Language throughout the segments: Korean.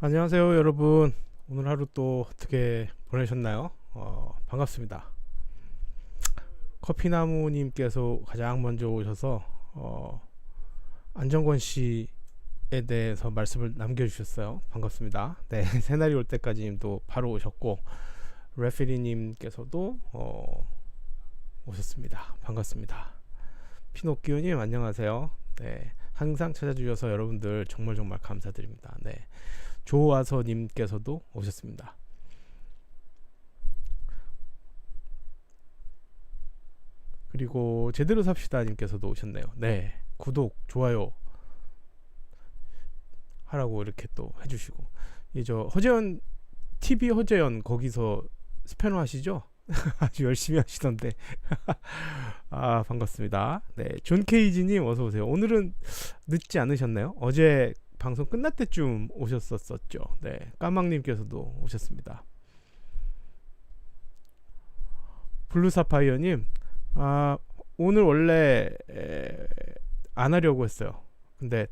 안녕하세요, 여러분. 오늘 하루 또 어떻게 보내셨나요? 반갑습니다. 커피나무님께서 가장 먼저 오셔서 안정권 씨에 대해서 말씀을 남겨주셨어요. 반갑습니다. 네, 새날이 올 때까지 님도 바로 오셨고, 레피리님께서도 오셨습니다. 반갑습니다. 피노키오님 안녕하세요. 네, 항상 찾아주셔서 여러분들 정말 정말 감사드립니다. 네, 조와서님께서도 오셨습니다. 그리고 제대로 삽시다님께서도 오셨네요. 네, 구독, 좋아요 하라고 이렇게 또 해주시고, 이 저 허재현 TV 허재현 거기서 스패너 하시죠? 아주 열심히 하시던데. 아, 반갑습니다. 네, 존 케이지님 어서 오세요. 오늘은 늦지 않으셨나요? 어제 방송 끝날 때쯤 오셨었죠. 네, 까망님께서도 오셨습니다. 블루사파이어님, 오늘 원래 안 하려고 했어요. 근데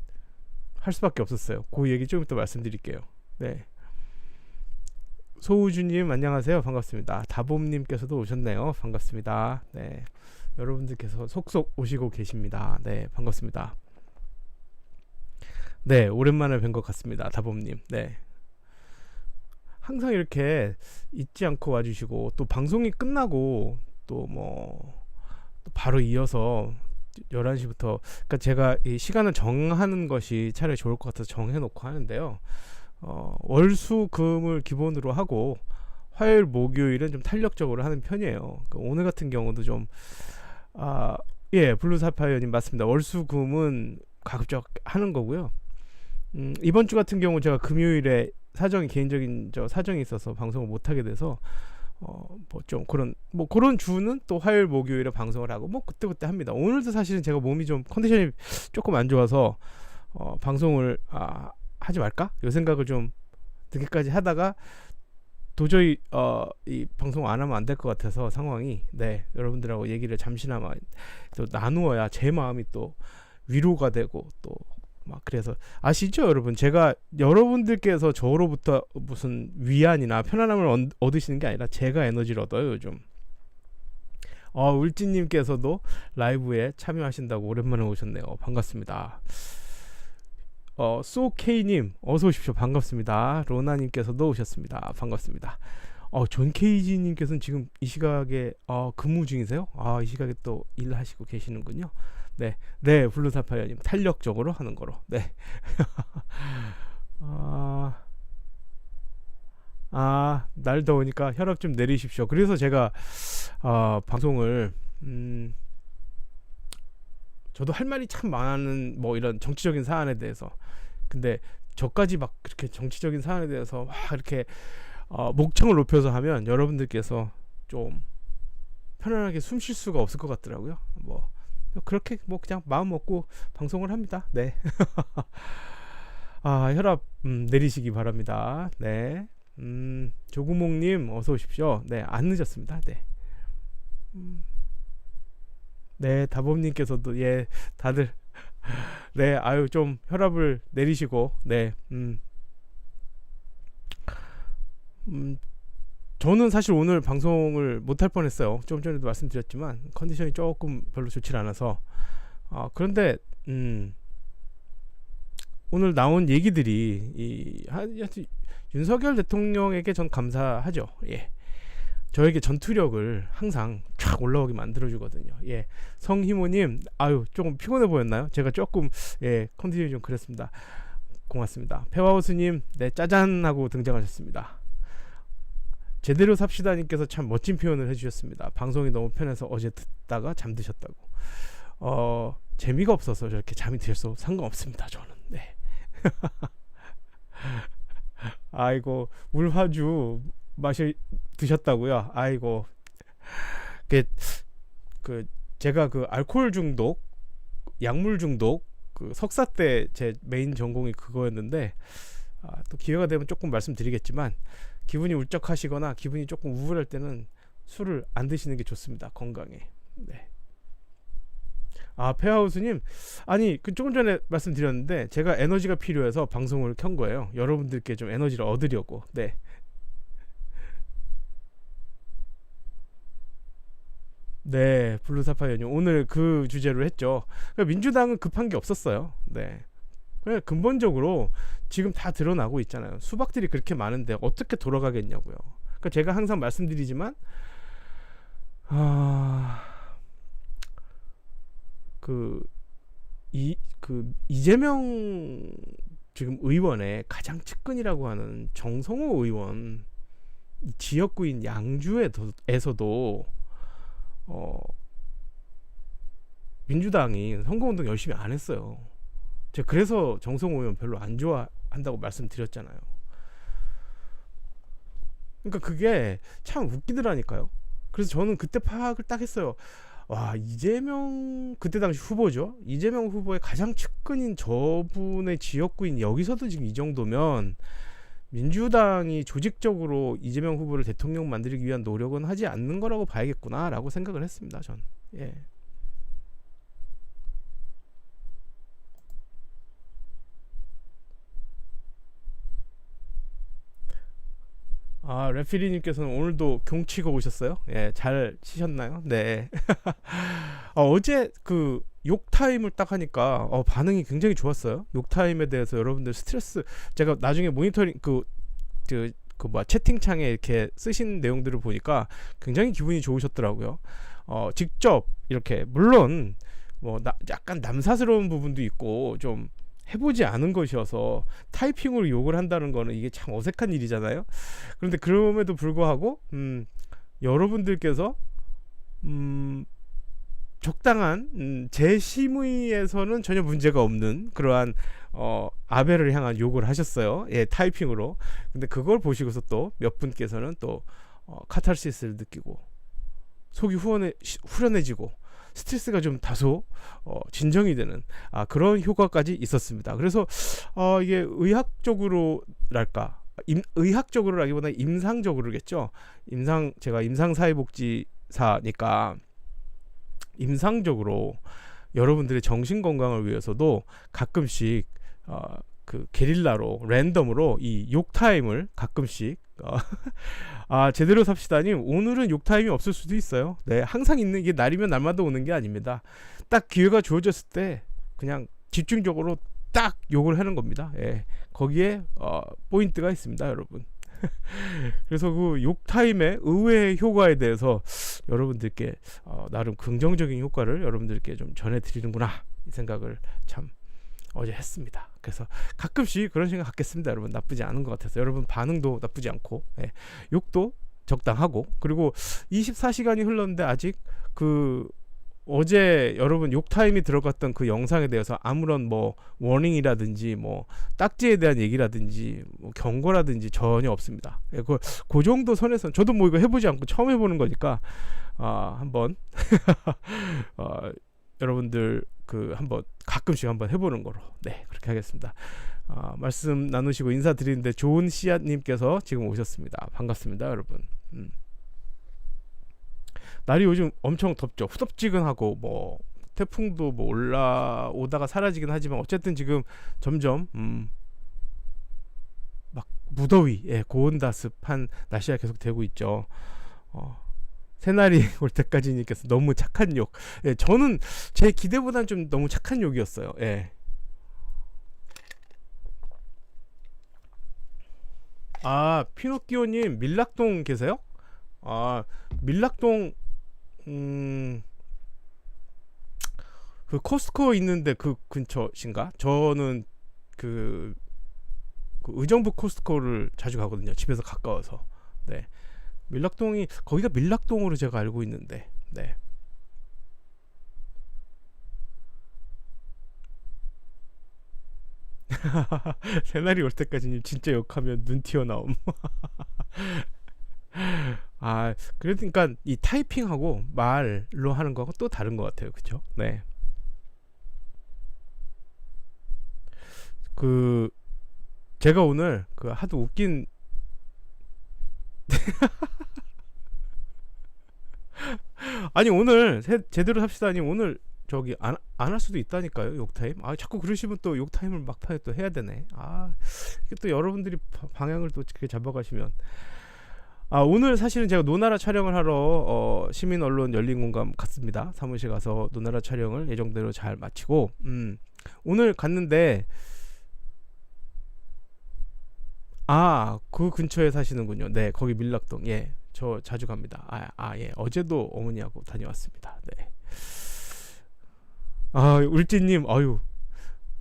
할 수밖에 없었어요. 그 얘기 좀 이따 말씀드릴게요. 네, 소우주님 안녕하세요. 반갑습니다. 다봄님께서도 오셨네요. 반갑습니다. 네, 여러분들께서 속속 오시고 계십니다. 네, 반갑습니다. 네, 오랜만에 뵌 것 같습니다. 다봄님. 네, 항상 이렇게 잊지 않고 와주시고, 또 방송이 끝나고 또 뭐 바로 이어서 11시부터, 그러니까 제가 이 시간을 정하는 것이 차라리 좋을 것 같아서 정해놓고 하는데요. 월수금을 기본으로 하고 화요일 목요일은 좀 탄력적으로 하는 편이에요. 그러니까 오늘 같은 경우도 좀 예, 블루사파이어님 맞습니다. 월수금은 가급적 하는 거고요. 이번 주 같은 경우 제가 금요일에 개인적인 사정이 있어서 방송을 못 하게 돼서 뭐 좀 그런 주는 또 화요일 목요일에 방송을 하고 뭐 그때 합니다. 오늘도 사실은 제가 몸이 좀 컨디션이 조금 안 좋아서 방송을 하지 말까 이 생각을 좀 늦게까지 하다가 도저히 이 방송 안 하면 안 될 것 같아서 상황이, 네, 여러분들하고 얘기를 잠시나마 또 나누어야 제 마음이 또 위로가 되고 또 막 그래서 아시죠 여러분, 제가 여러분들께서 저로부터 무슨 위안이나 편안함을 얻으시는 게 아니라 제가 에너지를 얻어요 요즘. 울진님께서도 라이브에 참여하신다고 오랜만에 오셨네요. 반갑습니다. 소케이님 어서 오십시오. 반갑습니다. 로나님께서도 오셨습니다. 반갑습니다. 존 케이지님께서는 지금 이 시각에 근무 중이세요? 이 시각에 또 일하시고 계시는군요. 네, 네, 블루사파이어님 탄력적으로 하는 거로. 네. 날 더우니까 혈압 좀 내리십시오. 그래서 제가 방송을 저도 할 말이 참 많은 뭐 이런 정치적인 사안에 대해서, 근데 저까지 막 그렇게 정치적인 사안에 대해서 막 이렇게 목청을 높여서 하면 여러분들께서 좀 편안하게 숨 쉴 수가 없을 것 같더라고요. 뭐 그렇게 뭐 그냥 마음 먹고 방송을 합니다. 네. 혈압 내리시기 바랍니다. 네. 조구몽님 어서 오십시오. 네, 안 늦었습니다. 네. 네, 다범님께서도 예, 다들 네, 좀 혈압을 내리시고, 네, 저는 사실 오늘 방송을 못할 뻔했어요. 좀 전에도 말씀드렸지만 컨디션이 조금 별로 좋지 않아서. 그런데 오늘 나온 얘기들이 윤석열 대통령에게 전 감사하죠. 예, 저에게 전투력을 항상 쫙 올라오게 만들어주거든요. 예, 성희모님, 조금 피곤해 보였나요? 제가 조금 컨디션이 좀 그랬습니다. 고맙습니다. 페와우스님, 네, 짜잔 하고 등장하셨습니다. 제대로 삽시다님께서 참 멋진 표현을 해주셨습니다. 방송이 너무 편해서 어제 듣다가 잠드셨다고. 재미가 없어서 저렇게 잠이 들어서 상관없습니다. 저는. 네. 아이고, 울화주 드셨다고요? 아이고, 제가 그 알코올 중독, 약물 중독, 그 석사 때 제 메인 전공이 그거였는데, 또 기회가 되면 조금 말씀드리겠지만, 기분이 울적하시거나 기분이 조금 우울할 때는 술을 안 드시는 게 좋습니다. 건강에. 네. 아, 페하우스님, 아니 그 조금 전에 말씀드렸는데 제가 에너지가 필요해서 방송을 켠 거예요. 여러분들께 좀 에너지를 얻으려고. 네, 네, 블루사파이어님 오늘 그 주제로 했죠. 그러니까 민주당은 급한 게 없었어요. 네, 그냥 근본적으로 지금 다 드러나고 있잖아요. 수박들이 그렇게 많은데 어떻게 돌아가겠냐고요. 그러니까 제가 항상 말씀드리지만, 아, 그 이재명 지금 의원의 가장 측근이라고 하는 정성호 의원, 이 지역구인 양주에서도 어, 민주당이 선거운동 열심히 안 했어요. 제가 그래서 정성호 의원 별로 안 좋아한다고 말씀드렸잖아요. 그러니까 그게 참 웃기더라니까요. 그래서 저는 그때 파악을 딱 했어요. 와, 이재명 그때 당시 후보죠. 이재명 후보의 가장 측근인 저분의 지역구인 여기서도 지금 이 정도면 민주당이 조직적으로 이재명 후보를 대통령 만들기 위한 노력은 하지 않는 거라고 봐야겠구나라고 생각을 했습니다. 전. 예. 아, 레피리님께서는 오늘도 경치고 오셨어요? 예, 잘 치셨나요? 네. 어제 그 욕타임을 딱 하니까 반응이 굉장히 좋았어요. 욕타임에 대해서 여러분들 스트레스, 제가 나중에 모니터링 뭐 채팅창에 이렇게 쓰신 내용들을 보니까 굉장히 기분이 좋으셨더라고요. 직접 이렇게 물론 뭐 약간 남사스러운 부분도 있고 좀 해보지 않은 것이어서 타이핑으로 욕을 한다는 거는 이게 참 어색한 일이잖아요. 그런데 그럼에도 불구하고 여러분들께서 음, 적당한 제 심의에서는 전혀 문제가 없는 그러한 아베를 향한 욕을 하셨어요. 예, 타이핑으로. 근데 그걸 보시고서 또 몇 분께서는 또 카타르시스를 느끼고 속이 후련해지고 스트레스가 좀 다소 진정이 되는 그런 효과까지 있었습니다. 그래서 이게 의학적으로랄까, 의학적으로라기보다 임상적으로겠죠. 제가 임상사회복지사니까 임상적으로 여러분들의 정신 건강을 위해서도 가끔씩 그 게릴라로 랜덤으로 이 욕타임을 가끔씩 제대로 삽시다님, 오늘은 욕타임이 없을 수도 있어요. 네, 항상 있는 게 날이면 날마다 오는 게 아닙니다. 딱 기회가 주어졌을 때 그냥 집중적으로 딱 욕을 하는 겁니다. 예, 거기에 포인트가 있습니다, 여러분. 그래서 그 욕타임의 의외의 효과에 대해서 여러분들께 나름 긍정적인 효과를 여러분들께 좀 전해드리는구나, 이 생각을 참 어제 했습니다. 그래서 가끔씩 그런 생각 갖겠습니다. 여러분, 나쁘지 않은 것 같아서 여러분 반응도 나쁘지 않고, 예, 욕도 적당하고, 그리고 24시간이 흘렀는데 아직 그 어제 여러분 욕타임이 들어갔던 그 영상에 대해서 아무런 뭐 워닝이라든지 뭐 딱지에 대한 얘기라든지 뭐 경고라든지 전혀 없습니다. 예, 그 정도 선에서 저도 뭐 이거 해보지 않고 처음 해보는 거니까 한번 여러분들 그 한번 가끔씩 한번 해보는 거로, 네, 그렇게 하겠습니다. 말씀 나누시고 인사드리는데 좋은 씨앗님께서 지금 오셨습니다. 반갑습니다, 여러분. 날이 요즘 엄청 덥죠. 후덥지근하고 뭐 태풍도 뭐 올라오다가 사라지긴 하지만 어쨌든 지금 점점 막 무더위, 예, 고온다습한 날씨가 계속 되고 있죠. 새날이 올 때까지 님께서 너무 착한 욕. 예, 저는 제 기대보다는 좀 너무 착한 욕이었어요. 예. 피노키오님 밀락동 계세요? 밀락동 그 코스코 있는데 그 근처신가? 저는 그 의정부 코스코를 자주 가거든요. 집에서 가까워서. 네. 밀락동이 거기가 밀락동으로 제가 알고 있는데. 네. 새날이 올 때까지 진짜 욕하면 눈 튀어나옴. 그러니까 이 타이핑하고 말로 하는 거하고 또 다른 것 같아요. 그쵸? 네. 그 제가 오늘 그 하도 웃긴 아니 오늘 제대로 삽시다. 아니 오늘 저기 안 할 수도 있다니까요. 욕타임. 아 자꾸 그러시면 또 욕타임을 막판에 또 해야 되네. 아 이게 또 여러분들이 방향을 또 그렇게 잡아가시면. 아 오늘 사실은 제가 노나라 촬영을 하러 시민 언론 열린 공감 갔습니다. 사무실 가서 노나라 촬영을 예정대로 잘 마치고 오늘 갔는데 그 근처에 사시는군요. 네 거기 밀락동. 예 저 자주 갑니다. 예 어제도 어머니하고 다녀왔습니다. 네. 울진님 아유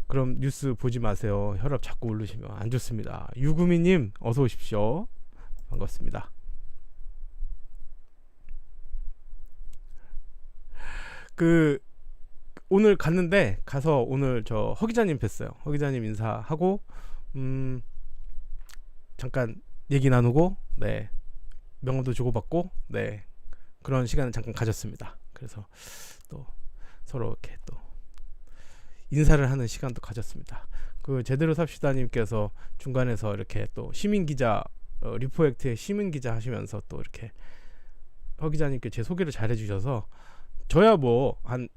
그럼 뉴스 보지 마세요. 혈압 자꾸 오르시면 안 좋습니다. 유구미님 어서 오십시오. 반갑습니다. 그 오늘 갔는데 가서 오늘 저 허 기자님 뵀어요. 허 기자님 인사하고 잠깐 얘기 나누고 네 명함도 주고받고 네 그런 시간을 잠깐 가졌습니다. 그래서 또 서로 이렇게 또 인사를 하는 시간도 가졌습니다. 그 제대로 삽시다님께서 중간에서 이렇게 또 시민 기자 리포액트의 시민 기자 하시면서 또 이렇게 허 기자님께 제 소개를 잘 해주셔서 저야 뭐 한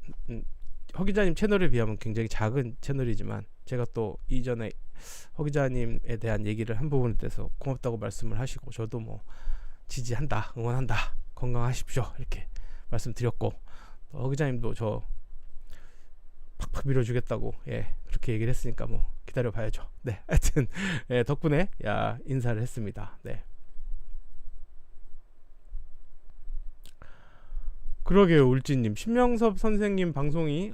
허 기자님 채널에 비하면 굉장히 작은 채널이지만 제가 또 이전에 허 기자님에 대한 얘기를 한 부분에 대해서 고맙다고 말씀을 하시고 저도 뭐 지지한다 응원한다 건강하십시오 이렇게 말씀드렸고 허 기자님도 저 팍팍 밀어주겠다고 예 그렇게 얘기를 했으니까 뭐 기다려 봐야죠. 네 하여튼 예, 덕분에 인사를 했습니다. 네 그러게요. 울진님 신명섭 선생님 방송이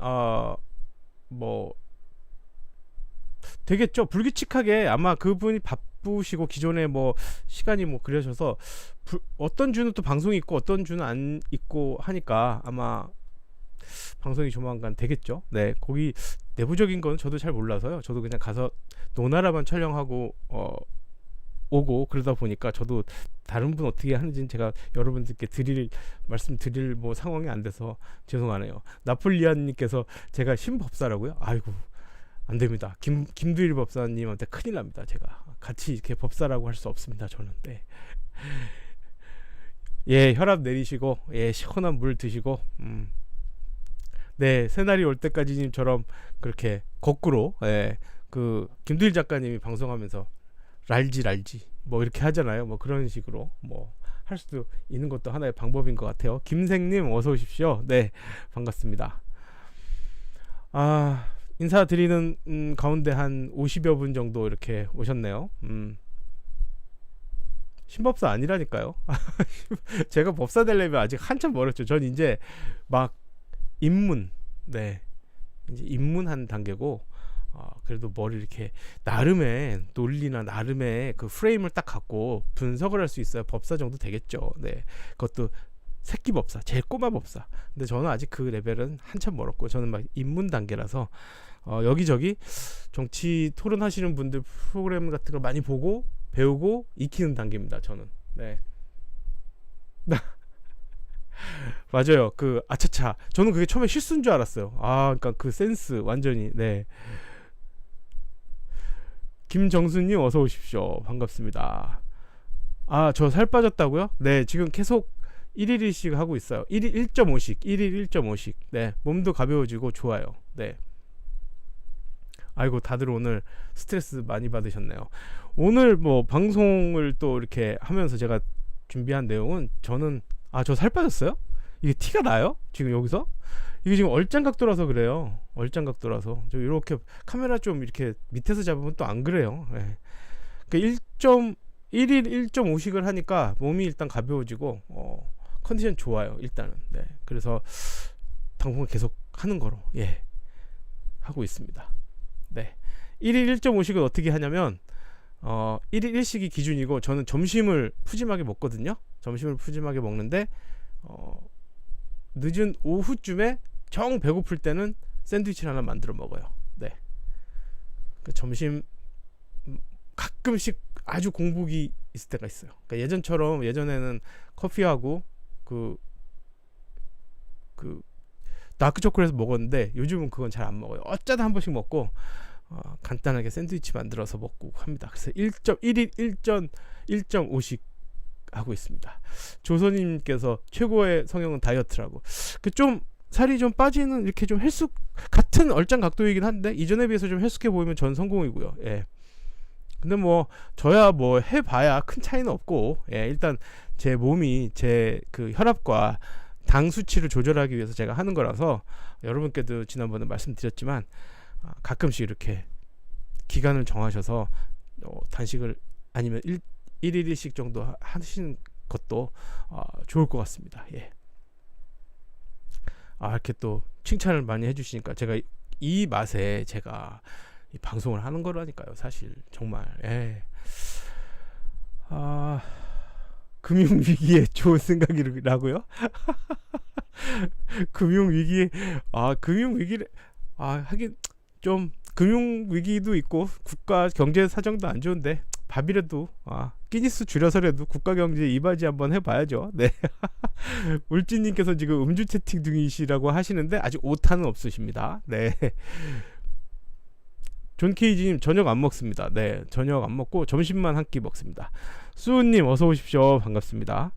뭐 되겠죠. 불규칙하게 아마 그분이 바쁘시고 기존에 뭐 시간이 뭐 그려져서 어떤 주는 또 방송이 있고 어떤 주는 안 있고 하니까 아마 방송이 조만간 되겠죠. 네 거기 내부적인 건 저도 잘 몰라서요. 저도 그냥 가서 노나라만 촬영하고 오고 그러다 보니까 저도 다른 분 어떻게 하는지는 제가 여러분들께 말씀드릴 뭐 상황이 안 돼서 죄송하네요. 나폴리안님께서 제가 신법사라고요? 아이고 안 됩니다. 김두일 법사님한테 큰일 납니다. 제가 같이 이렇게 법사라고 할 수 없습니다. 저는 네. 예 혈압 내리시고 예 시원한 물 드시고 네 새날이 올 때까지님처럼 그렇게 거꾸로 그 김두일 작가님이 방송하면서 랄지 뭐 이렇게 하잖아요. 뭐 그런 식으로 뭐 할 수도 있는 것도 하나의 방법인 것 같아요. 김생님 어서 오십시오. 네 반갑습니다. 인사드리는 가운데 한 50여 분 정도 이렇게 오셨네요. 신법사 아니라니까요. 제가 법사 되려면 아직 한참 멀었죠. 전 이제 막 입문 이제 입문한 단계고 그래도 머리 이렇게 나름의 논리나 나름의 그 프레임을 딱 갖고 분석을 할 수 있어야 법사 정도 되겠죠. 네 그것도 새끼 법사 제일 꼬마 법사. 근데 저는 아직 그 레벨은 한참 멀었고 저는 막 입문 단계라서 여기저기 정치 토론하시는 분들 프로그램 같은 걸 많이 보고 배우고 익히는 단계입니다. 저는 네 맞아요. 그 아차차 저는 그게 처음에 실수인 줄 알았어요. 그러니까 그 센스 완전히 네 김정수님 어서 오십시오. 반갑습니다. 저 살 빠졌다고요? 네 지금 계속 1일 1씩 하고 있어요. 1일 1.5씩 1일 1.5씩 네 몸도 가벼워지고 좋아요. 네 아이고 다들 오늘 스트레스 많이 받으셨네요. 오늘 뭐 방송을 또 이렇게 하면서 제가 준비한 내용은 저는 저 살 빠졌어요? 이게 티가 나요? 지금 여기서? 이게 지금 얼짱각도라서 그래요. 얼짱각도라서 저 이렇게 카메라 좀 이렇게 밑에서 잡으면 또 안 그래요. 네. 그러니까 1일 1.5씩을 하니까 몸이 일단 가벼워지고 컨디션 좋아요. 일단은 네. 그래서 방송을 계속 하는 거로 하고 있습니다. 네. 1일 1.5씩은 어떻게 하냐면 1일 1식이 기준이고 저는 점심을 푸짐하게 먹거든요. 점심을 푸짐하게 먹는데 늦은 오후쯤에 정 배고플 때는 샌드위치를 하나 만들어 먹어요. 네. 그 점심 가끔씩 아주 공복이 있을 때가 있어요. 그러니까 예전에는 커피하고 그 다크 초콜릿 먹었는데 요즘은 그건 잘 안 먹어요. 어쩌다 한 번씩 먹고 간단하게 샌드위치 만들어서 먹고 합니다. 그래서 1일 1.5씩 하고 있습니다. 조선님께서 최고의 성형은 다이어트라고. 그 좀 살이 좀 빠지는 이렇게 좀 헬쑥 같은 얼짱 각도이긴 한데 이전에 비해서 좀 헬쑥해 보이면 전 성공이고요. 예. 근데 뭐 저야 뭐 해봐야 큰 차이는 없고, 예, 일단 제 몸이 제 그 혈압과 당 수치를 조절하기 위해서 제가 하는 거라서 여러분께도 지난번에 말씀드렸지만 가끔씩 이렇게 기간을 정하셔서 단식을 아니면 1일 1식 정도 하시는 것도 좋을 것 같습니다. 예. 이렇게 또 칭찬을 많이 해주시니까 제가 이 맛에 제가 이 방송을 하는 거라니까요. 사실 정말. 예. 금융위기에 좋은 생각이라고요? 금융위기에 금융위기를 하긴 좀 금융위기도 있고 국가 경제 사정도 안 좋은데 밥이라도 끼니수 줄여서라도 국가 경제에 이바지 한번 해봐야죠. 네. 울진님께서 지금 음주 채팅 중이시라고 하시는데 아직 오타는 없으십니다. 네. 존 케이지님 저녁 안 먹습니다. 네, 저녁 안 먹고 점심만 한 끼 먹습니다. 수우님 어서 오십시오. 반갑습니다.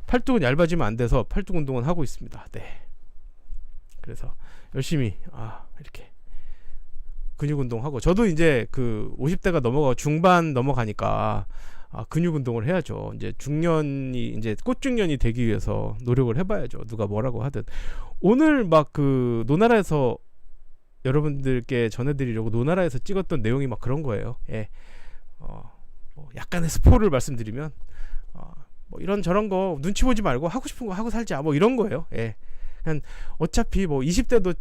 팔뚝은 얇아지면 안 돼서 팔뚝 운동은 하고 있습니다. 네. 그래서 열심히 이렇게 근육 운동하고 저도 이제 그 50대가 넘어가 중반 넘어가니까 근육 운동을 해야죠. 이제 중년이 이제 꽃중년이 되기 위해서 노력을 해봐야죠. 누가 뭐라고 하든 오늘 막 그 노나라에서 여러분들께 전해드리려고 노나라에서 찍었던 내용이 막 그런 거예요. 예. 뭐 약간의 스포를 말씀드리면 뭐 이런 저런 거 눈치 보지 말고 하고 싶은 거 하고 살자 뭐 이런 거예요. 예. 그냥 어차피 뭐 20대도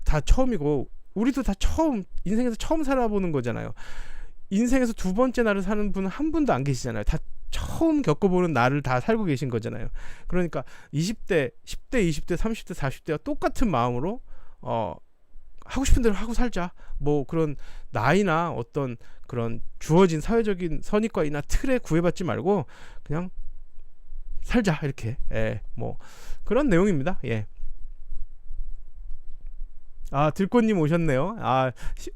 다 처음이고 우리도 다 인생에서 처음 살아보는 거잖아요. 인생에서 두 번째 날을 사는 분은 한 분도 안 계시잖아요. 다 처음 겪어보는 날을 다 살고 계신 거잖아요. 그러니까 20대, 10대, 20대, 30대, 40대와 똑같은 마음으로 하고 싶은 대로 하고 살자. 뭐 그런 나이나 어떤 그런 주어진 사회적인 선입관이나 틀에 구애받지 말고 그냥 살자 이렇게. 예, 뭐 그런 내용입니다. 예. 들꽃님 오셨네요.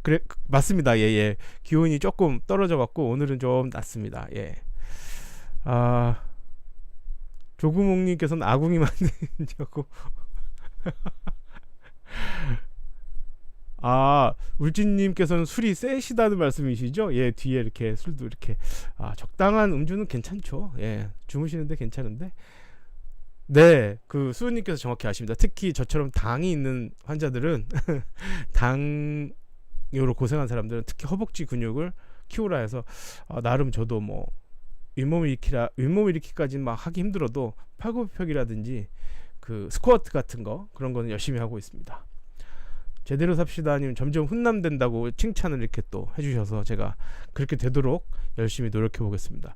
그래 맞습니다. 예. 기온이 조금 떨어져 갖고 오늘은 좀 낮습니다. 예. 조구몽님께서는 아궁이 만드냐고. 울진님께서는 술이 세시다는 말씀이시죠? 예, 뒤에 이렇게 술도 이렇게 적당한 음주는 괜찮죠. 예, 주무시는데 괜찮은데. 네, 그 수우님께서 정확히 아십니다. 특히 저처럼 당이 있는 환자들은 당으로 고생한 사람들은 특히 허벅지 근육을 키우라 해서 나름 저도 뭐 윗몸 일으키까지는 막 하기 힘들어도 팔굽혀펴기라든지 그 스쿼트 같은 거 그런 거는 열심히 하고 있습니다. 제대로 삽시다님 점점 훈남된다고 칭찬을 이렇게 또 해주셔서 제가 그렇게 되도록 열심히 노력해 보겠습니다.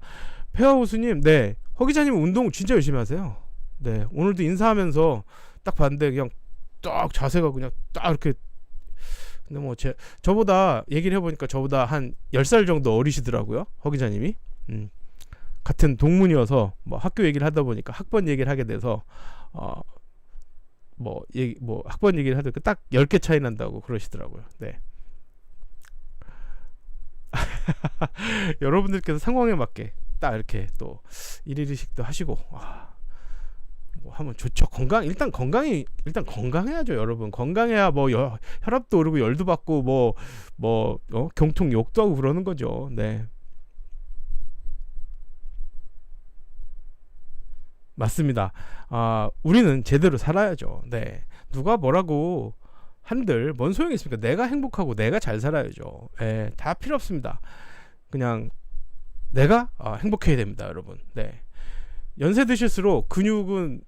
페어우스님, 네, 허 기자님 운동 진짜 열심히 하세요. 네, 오늘도 인사하면서 딱 봤는데 그냥 딱 자세가 그냥 딱 이렇게. 근데 뭐 저보다 얘기를 해보니까 저보다 한 10살 정도 어리시더라고요, 허 기자님이. 같은 동문이어서 뭐 학교 얘기를 하다 보니까 학번 얘기를 하게 돼서 뭐 학번 얘기를 하다 보니까 딱 10개 차이 난다고 그러시더라고요. 네. 여러분들께서 상황에 맞게 딱 이렇게 또 1일씩도 하시고 뭐 하면 좋죠. 일단 건강해야죠, 여러분. 건강해야 뭐 혈압도 오르고 열도 받고 경통 욕도 하고 그러는 거죠. 네. 맞습니다. 우리는 제대로 살아야죠. 네. 누가 뭐라고 한들 뭔 소용이 있습니까? 내가 행복하고 내가 잘 살아야죠. 예, 다 필요 없습니다. 그냥 내가 행복해야 됩니다, 여러분. 네. 연세 드실수록 근육은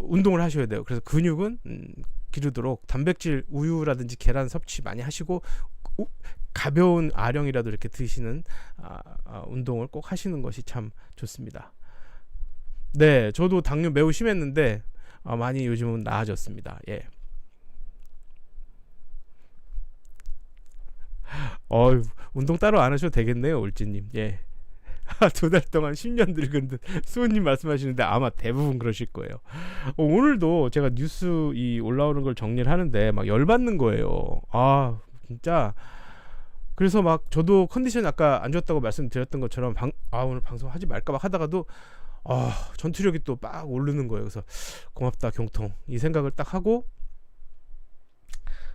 운동을 하셔야 돼요. 그래서 근육은 기르도록 단백질, 우유라든지 계란 섭취 많이 하시고 가벼운 아령이라도 이렇게 드시는 운동을 꼭 하시는 것이 참 좋습니다. 네, 저도 당뇨 매우 심했는데 많이 요즘은 나아졌습니다. 예. 운동 따로 안 하셔도 되겠네요, 울진님. 예. 2달 동안 10년 늙은 듯 수호님 말씀하시는데 아마 대부분 그러실 거예요. 오늘도 제가 뉴스 올라오는 걸 정리를 하는데 막 열받는 거예요. 진짜. 그래서 막 저도 컨디션이 아까 안 좋았다고 말씀드렸던 것처럼 오늘 방송 하지 말까 막 하다가도 전투력이 또 빡 오르는 거예요. 그래서 고맙다 경통 이 생각을 딱 하고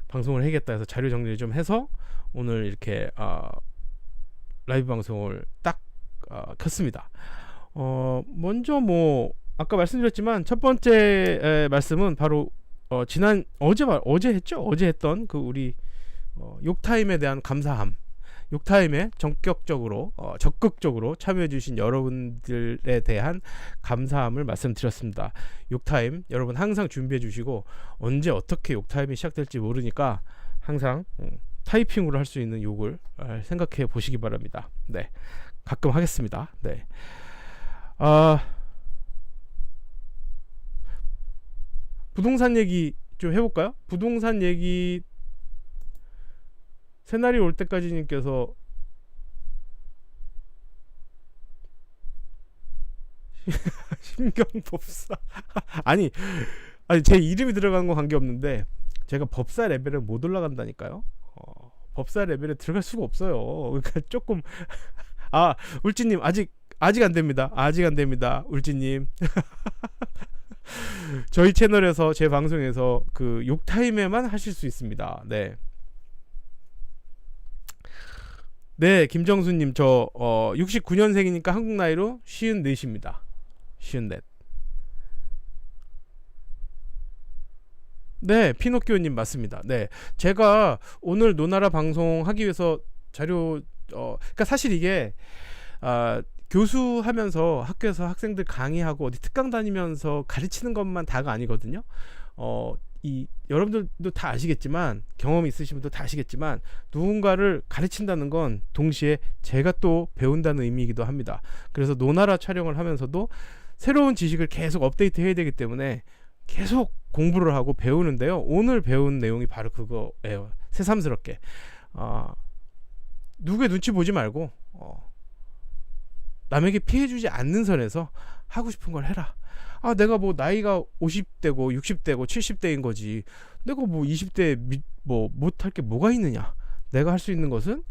방송을 해야겠다 해서 자료 정리를 좀 해서 오늘 이렇게 라이브 방송을 딱 켰습니다. 먼저 뭐 아까 말씀드렸지만 첫 번째 말씀은 바로 지난 어제 했죠. 어제 했던 그 우리 욕타임에 대한 감사함. 욕타임에 적극적으로 참여해주신 여러분들에 대한 감사함을 말씀드렸습니다. 욕타임 여러분 항상 준비해주시고 언제 어떻게 욕타임이 시작될지 모르니까 항상 타이핑으로 할 수 있는 욕을 생각해 보시기 바랍니다. 네, 가끔 하겠습니다. 네, 부동산 얘기 좀 해볼까요? 부동산 얘기 새날이 올 때까지 님께서 신경법사 아니 제 이름이 들어간 건 관계없는데 제가 법사 레벨을 못 올라간다니까요. 법사 레벨에 들어갈 수가 없어요. 그러니까 조금 울지님 아직 안 됩니다. 아직 안 됩니다. 울지님 저희 채널에서 제 방송에서 그 욕타임에만 하실 수 있습니다. 네, 김정수님 저 69년생이니까 한국 나이로 54입니다. 54. 네, 피노키오님 맞습니다. 네, 제가 오늘 노나라 방송하기 위해서 자료 그러니까 사실 이게 교수하면서 학교에서 학생들 강의하고 어디 특강 다니면서 가르치는 것만 다가 아니거든요. 여러분들도 다 아시겠지만 경험이 있으신 분도 다 아시겠지만 누군가를 가르친다는 건 동시에 제가 또 배운다는 의미이기도 합니다. 그래서 노나라 촬영을 하면서도 새로운 지식을 계속 업데이트 해야 되기 때문에 계속 공부를 하고 배우는데요. 오늘 배운 내용이 바로 그거예요. 새삼스럽게 누구의 눈치 보지 말고 남에게 피해주지 않는 선에서 하고 싶은 걸 해라. 내가 뭐 나이가 50대고 60대고 70대인 거지. 내가 뭐 20대 뭐 못할 게 뭐가 있느냐. 내가 할 수 있는 것은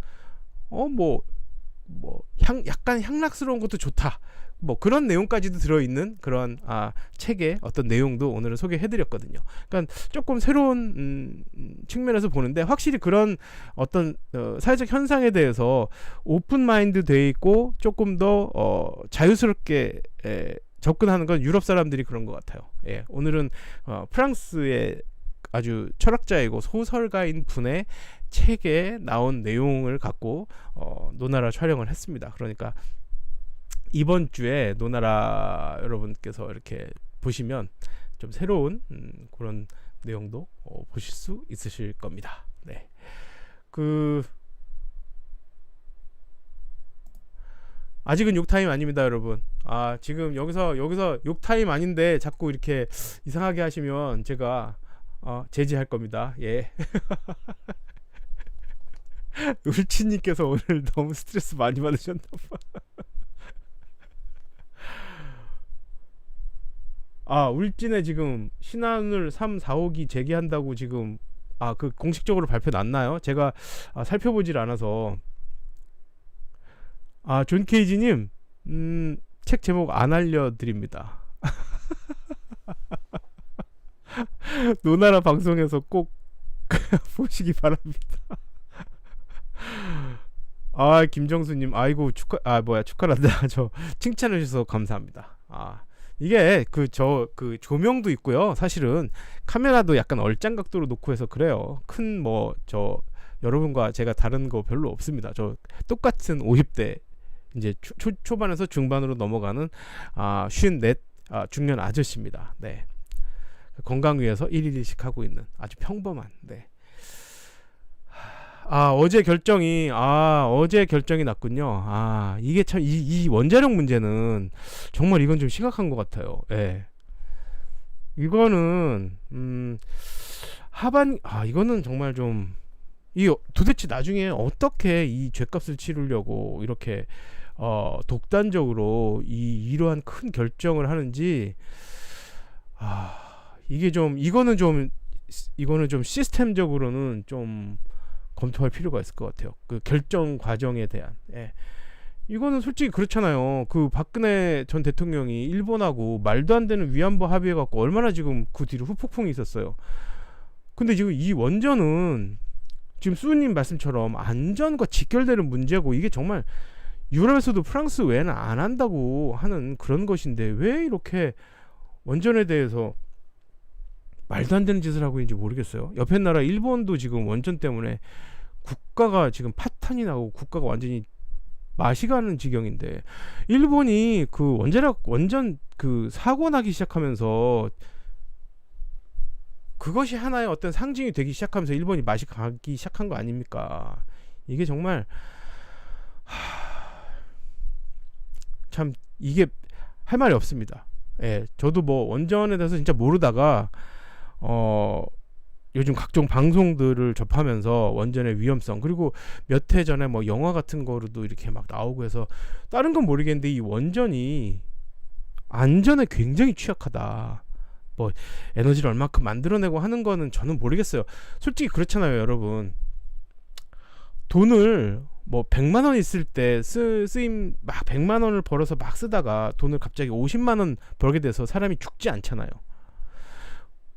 약간 향락스러운 것도 좋다. 뭐 그런 내용까지도 들어있는 그런 책의 어떤 내용도 오늘은 소개해드렸거든요. 그러니까 조금 새로운 측면에서 보는데 확실히 그런 어떤 사회적 현상에 대해서 오픈 마인드 돼 있고 조금 더 자유스럽게 접근하는 건 유럽 사람들이 그런 것 같아요. 예, 오늘은 프랑스의 아주 철학자이고 소설가인 분의 책에 나온 내용을 갖고 노나라 촬영을 했습니다. 그러니까 이번 주에 노나라 여러분께서 이렇게 보시면 좀 새로운 그런 내용도 보실 수 있으실 겁니다. 네, 아직은 욕타임 아닙니다, 여러분. 지금 여기서 욕타임 아닌데 자꾸 이렇게 이상하게 하시면 제가 제지할 겁니다. 예. 울치님께서 오늘 너무 스트레스 많이 받으셨나봐. 울진에 지금 신한울 3, 4호기 재개한다고 지금 그 공식적으로 발표 났나요? 제가 살펴보질 않아서. 존 케이지님 책 제목 안 알려드립니다. 노나라 방송에서 꼭 보시기 바랍니다. 김정수님 아이고 축하한다. 저 칭찬해 주셔서 감사합니다. 이게 그 조명도 있고요. 사실은 카메라도 약간 얼짱 각도로 놓고 해서 그래요. 큰 여러분과 제가 다른 거 별로 없습니다. 저 똑같은 50대 이제 초반에서 중반으로 넘어가는 54 중년 아저씨입니다. 네, 건강 위해서 1일1식 하고 있는 아주 평범한. 네. 어제 결정이 났군요. 이게 참 이 원자력 문제는 정말 이건 좀 심각한 것 같아요. 예. 이거는 이거는 정말 좀 도대체 나중에 어떻게 이 죗값을 치르려고 이렇게 독단적으로 이러한 큰 결정을 하는지 이거는 좀 시스템적으로는 좀 검토할 필요가 있을 것 같아요. 그 결정 과정에 대한. 예. 이거는 솔직히 그렇잖아요. 그 박근혜 전 대통령이 일본하고 말도 안 되는 위안부 합의해 갖고 얼마나 지금 그 뒤로 후폭풍이 있었어요. 근데 지금 이 원전은 지금 수님 말씀처럼 안전과 직결되는 문제고, 이게 정말 유럽에서도 프랑스 외에는 안 한다고 하는 그런 것인데 왜 이렇게 원전에 대해서 말도 안 되는 짓을 하고 있는지 모르겠어요. 옆에 나라 일본도 지금 원전 때문에 국가가 지금 파탄이 나고 국가가 완전히 맛이 가는 지경인데, 일본이 그 원자력 원전 그 사고 나기 시작하면서 그것이 하나의 어떤 상징이 되기 시작하면서 일본이 맛이 가기 시작한 거 아닙니까? 이게 정말 참 이게 할 말이 없습니다. 예, 저도 뭐 원전에 대해서 진짜 모르다가 요즘 각종 방송들을 접하면서 원전의 위험성, 그리고 몇 해 전에 뭐 영화 같은 거로도 이렇게 막 나오고 해서 다른 건 모르겠는데 이 원전이 안전에 굉장히 취약하다. 뭐 에너지를 얼마큼 만들어내고 하는 거는 저는 모르겠어요. 솔직히 그렇잖아요, 여러분. 돈을 뭐 100만 원 있을 때 쓰임 막 100만 원을 벌어서 막 쓰다가 돈을 갑자기 50만 원 벌게 돼서 사람이 죽지 않잖아요.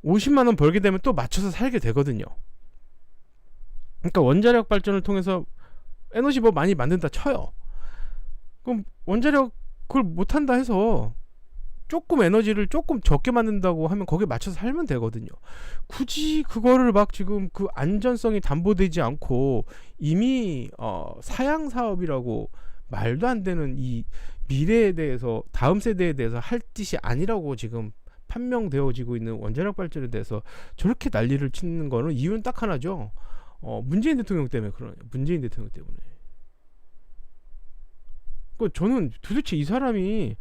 50만 원 벌게 되면 또 맞춰서 살게 되거든요. 그러니까 원자력 발전을 통해서 에너지 뭐 많이 만든다 쳐요. 그럼 원자력 그걸 못한다 해서 조금 에너지를 조금 적게 만든다고 하면 거기에 맞춰서 살면 되거든요. 굳이 그거를 막 지금 그 안전성이 담보되지 않고 이미 사양 사업이라고 말도 안 되는 이 미래에 대해서, 다음 세대에 대해서 할 짓이 아니라고 지금 판명되어지고 있는 원자력 발전에 대해서 저렇게 난리를 치는 거는 이유는 딱 하나죠. 문재인 대통령 때문에 그러네요. 문재인 대통령 때문에. 저는 도대체 이 사람이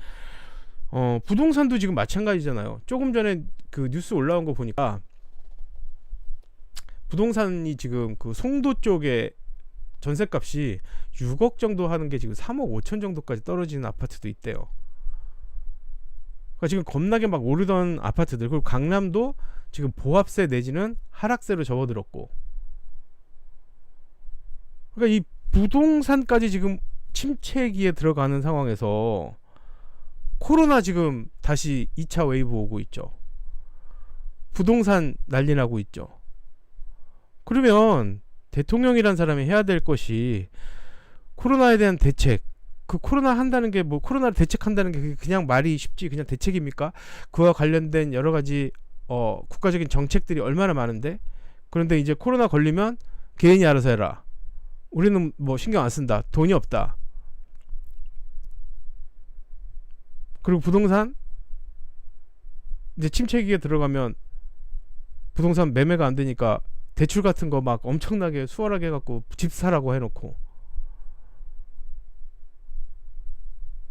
부동산도 지금 마찬가지잖아요. 조금 전에 그 뉴스 올라온 거 보니까 부동산이 지금 그 송도 쪽에 전셋값이 6억 정도 하는 게 지금 3억 5천 정도까지 떨어지는 아파트도 있대요. 그러니까 지금 겁나게 막 오르던 아파트들, 그리고 강남도 지금 보합세 내지는 하락세로 접어들었고, 그러니까 이 부동산까지 지금 침체기에 들어가는 상황에서 코로나 지금 다시 2차 웨이브 오고 있죠. 부동산 난리 나고 있죠. 그러면 대통령이란 사람이 해야 될 것이 코로나에 대한 대책, 그 코로나 한다는 게 뭐 코로나를 대책한다는 게 그냥 말이 쉽지 그냥 대책입니까? 그와 관련된 여러 가지 국가적인 정책들이 얼마나 많은데, 그런데 이제 코로나 걸리면 개인이 알아서 해라. 우리는 뭐 신경 안 쓴다. 돈이 없다. 그리고 부동산 이제 침체기에 들어가면 부동산 매매가 안 되니까 대출 같은 거 막 엄청나게 수월하게 해갖고 집 사라고 해놓고,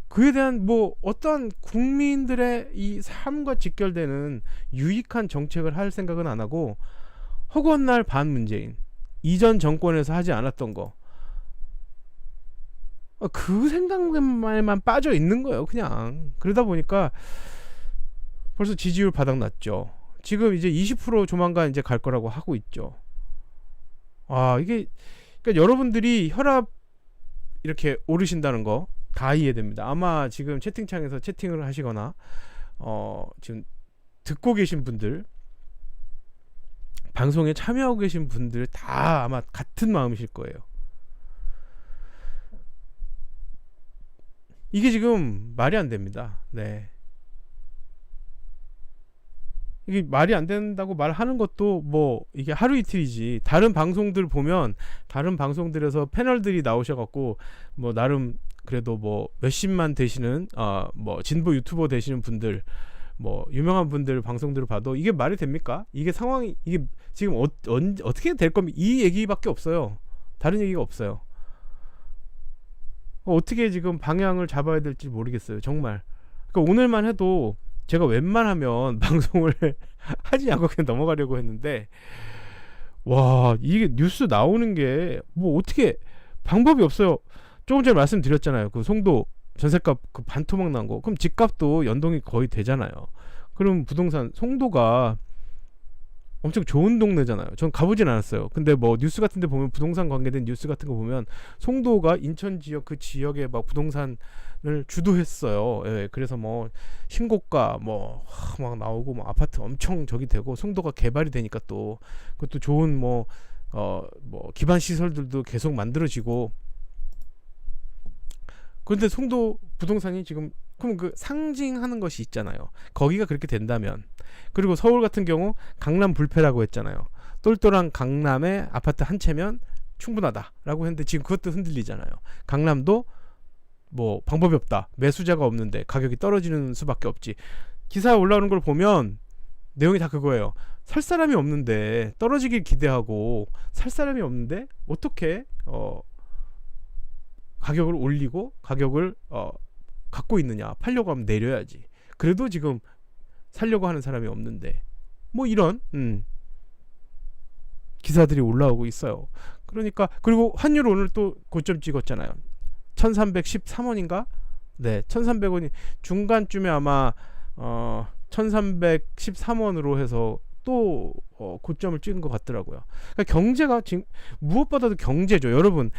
그에 대한 뭐 어떤 국민들의 이 삶과 직결되는 유익한 정책을 할 생각은 안 하고 허구한 반 문재인, 이전 정권에서 하지 않았던 거, 그 생각만 빠져 있는 거예요, 그냥. 그러다 보니까 벌써 지지율 바닥났죠. 지금 이제 20% 조만간 이제 갈 거라고 하고 있죠. 이게 그러니까 여러분들이 혈압 이렇게 오르신다는 거 다 이해됩니다. 아마 지금 채팅창에서 채팅을 하시거나 지금 듣고 계신 분들, 방송에 참여하고 계신 분들 다 아마 같은 마음이실 거예요. 이게 지금 말이 안 됩니다. 네. 이게 말이 안 된다고 말하는 것도 뭐 이게 하루 이틀이지, 다른 방송들 보면 다른 방송들에서 패널들이 나오셔갖고 뭐 나름 그래도 뭐 몇십만 되시는 뭐 진보 유튜버 되시는 분들, 뭐 유명한 분들 방송들을 봐도 이게 말이 됩니까? 이게 상황이 이게 지금 어떻게 될 겁니까? 이 얘기밖에 없어요. 다른 얘기가 없어요. 어떻게 지금 방향을 잡아야 될지 모르겠어요, 정말. 그러니까 오늘만 해도 제가 웬만하면 방송을 하지 않고 그냥 넘어가려고 했는데, 와, 이게 뉴스 나오는 게 뭐 어떻게 방법이 없어요. 조금 전에 말씀드렸잖아요. 그 송도 전셋값 그 반토막 난 거. 그럼 집값도 연동이 거의 되잖아요. 그럼 부동산 송도가 엄청 좋은 동네잖아요. 전 가보진 않았어요. 근데 뭐 뉴스 같은 데 보면, 부동산 관계된 뉴스 같은 거 보면 송도가 인천 지역 그 지역에 막 부동산을 주도했어요. 예, 그래서 뭐 신고가 뭐 막 나오고 뭐 아파트 엄청 저기 되고, 송도가 개발이 되니까 또 그것도 좋은 뭐 뭐 기반 시설들도 계속 만들어지고. 그런데 송도 부동산이 지금, 그럼 그 상징하는 것이 있잖아요. 거기가 그렇게 된다면. 그리고 서울 같은 경우 강남 불패라고 했잖아요. 똘똘한 강남에 아파트 한 채면 충분하다라고 했는데 지금 그것도 흔들리잖아요. 강남도 뭐 방법이 없다, 매수자가 없는데 가격이 떨어지는 수밖에 없지. 기사에 올라오는 걸 보면 내용이 다 그거예요. 살 사람이 없는데, 떨어지길 기대하고 살 사람이 없는데 어떻게 가격을 올리고 가격을 갖고 있느냐. 팔려고 하면 내려야지. 그래도 지금 살려고 하는 사람이 없는데, 뭐 이런 기사들이 올라오고 있어요. 그러니까, 그리고 환율 오늘 또 고점 찍었잖아요. 1313원인가? 네, 1300원이 중간쯤에 아마 1313원으로 해서 또 고점을 찍은 것 같더라고요. 그러니까 경제가 지금 무엇보다도 경제죠. 여러분,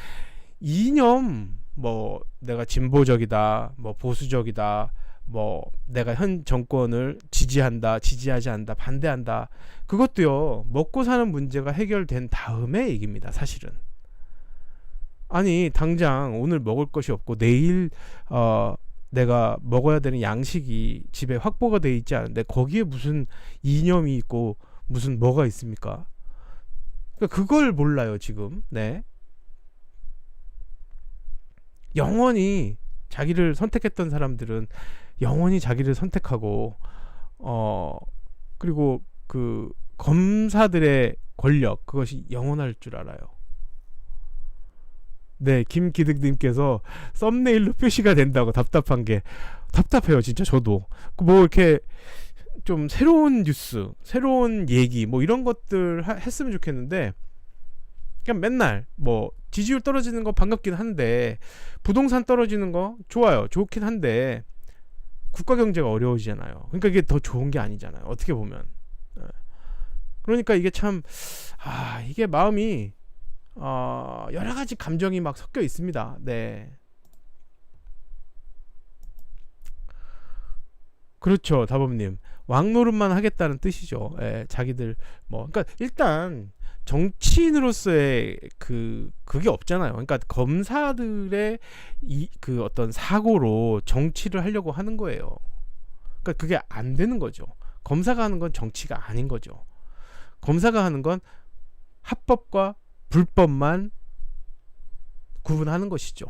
이념, 뭐 내가 진보적이다, 뭐 보수적이다, 뭐 내가 현 정권을 지지한다, 지지하지 않다, 반대한다, 그것도요 먹고 사는 문제가 해결된 다음에 얘기입니다, 사실은. 아니, 당장 오늘 먹을 것이 없고 내일 내가 먹어야 되는 양식이 집에 확보가 돼 있지 않은데 거기에 무슨 이념이 있고 무슨 뭐가 있습니까? 그러니까 그걸 몰라요 지금. 네, 영원히 자기를 선택했던 사람들은 영원히 자기를 선택하고, 그리고 그 검사들의 권력, 그것이 영원할 줄 알아요. 네, 김기득님께서 썸네일로 표시가 된다고. 답답한 게, 답답해요 진짜. 저도 뭐 이렇게 좀 새로운 뉴스, 새로운 얘기 뭐 이런 것들 했으면 좋겠는데, 그냥 맨날 뭐 지지율 떨어지는 거 반갑긴 한데, 부동산 떨어지는 거 좋아요, 좋긴 한데 국가 경제가 어려워지잖아요. 그러니까 이게 더 좋은 게 아니잖아요, 어떻게 보면. 그러니까 이게 참, 이게 마음이 여러 가지 감정이 막 섞여 있습니다. 네, 그렇죠, 다범님. 왕노릇만 하겠다는 뜻이죠. 예, 자기들 뭐, 그러니까 일단 정치인으로서의 그게 없잖아요. 그러니까 검사들의 그 어떤 사고로 정치를 하려고 하는 거예요. 그러니까 그게 안 되는 거죠. 검사가 하는 건 정치가 아닌 거죠. 검사가 하는 건 합법과 불법만 구분하는 것이죠.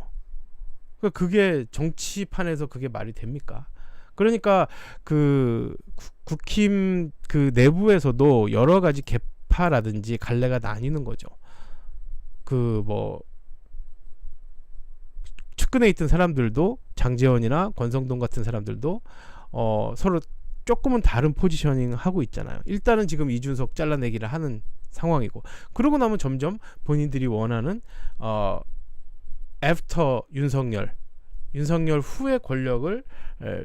그러니까 그게 정치판에서 그게 말이 됩니까? 그러니까 그 국힘 그 내부에서도 여러 가지 계파라든지 갈래가 나뉘는 거죠. 그 뭐 측근에 있던 사람들도, 장제원이나 권성동 같은 사람들도 서로 조금은 다른 포지셔닝 하고 있잖아요. 일단은 지금 이준석 잘라내기를 하는 상황이고, 그러고 나면 점점 본인들이 원하는 애프터 윤석열 후의 권력을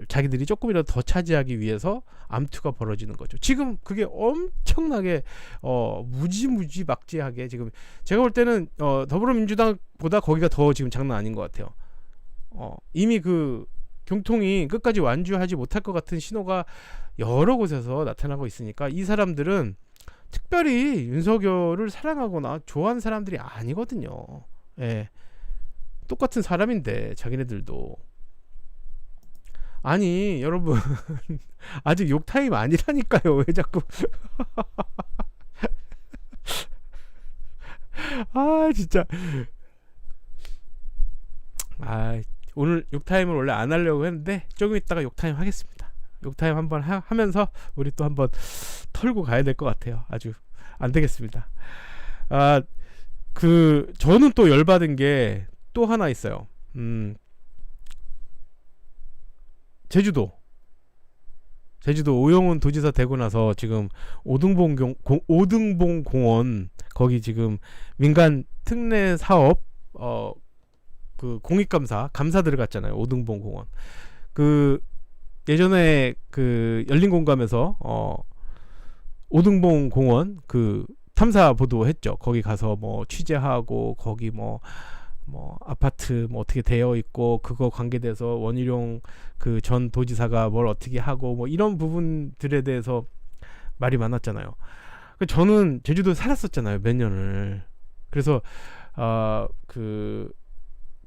자기들이 조금이라도 더 차지하기 위해서 암투가 벌어지는 거죠. 지금 그게 엄청나게 무지막지하게, 지금 제가 볼 때는 더불어민주당보다 거기가 더 지금 장난 아닌 것 같아요. 이미 그 경통이 끝까지 완주하지 못할 것 같은 신호가 여러 곳에서 나타나고 있으니까, 이 사람들은 특별히 윤석열을 사랑하거나 좋아하는 사람들이 아니거든요. 예. 똑같은 사람인데 자기네들도. 아니 여러분 아직 욕타임 아니라니까요. 왜 자꾸 진짜. 오늘 욕타임을 원래 안 하려고 했는데 조금 있다가 욕타임 하겠습니다. 욕타임 한번 하면서 우리 또 한번 털고 가야 될 것 같아요. 아주 안 되겠습니다. 저는 또 열받은 게 또 하나 있어요. 제주도 오영훈 도지사 되고 나서 지금 오등봉 공원 거기 지금 민간 특례 사업 그 공익감사 들어갔잖아요. 오등봉 공원. 그 예전에 그 열린 공감에서 오등봉 공원 그 탐사 보도했죠. 거기 가서 뭐 취재하고 거기 뭐 아파트 뭐 어떻게 되어 있고 그거 관계돼서 원희룡 그 전 도지사가 뭘 어떻게 하고 뭐 이런 부분들에 대해서 말이 많았잖아요. 저는 제주도에 살았었잖아요, 몇 년을. 그래서 그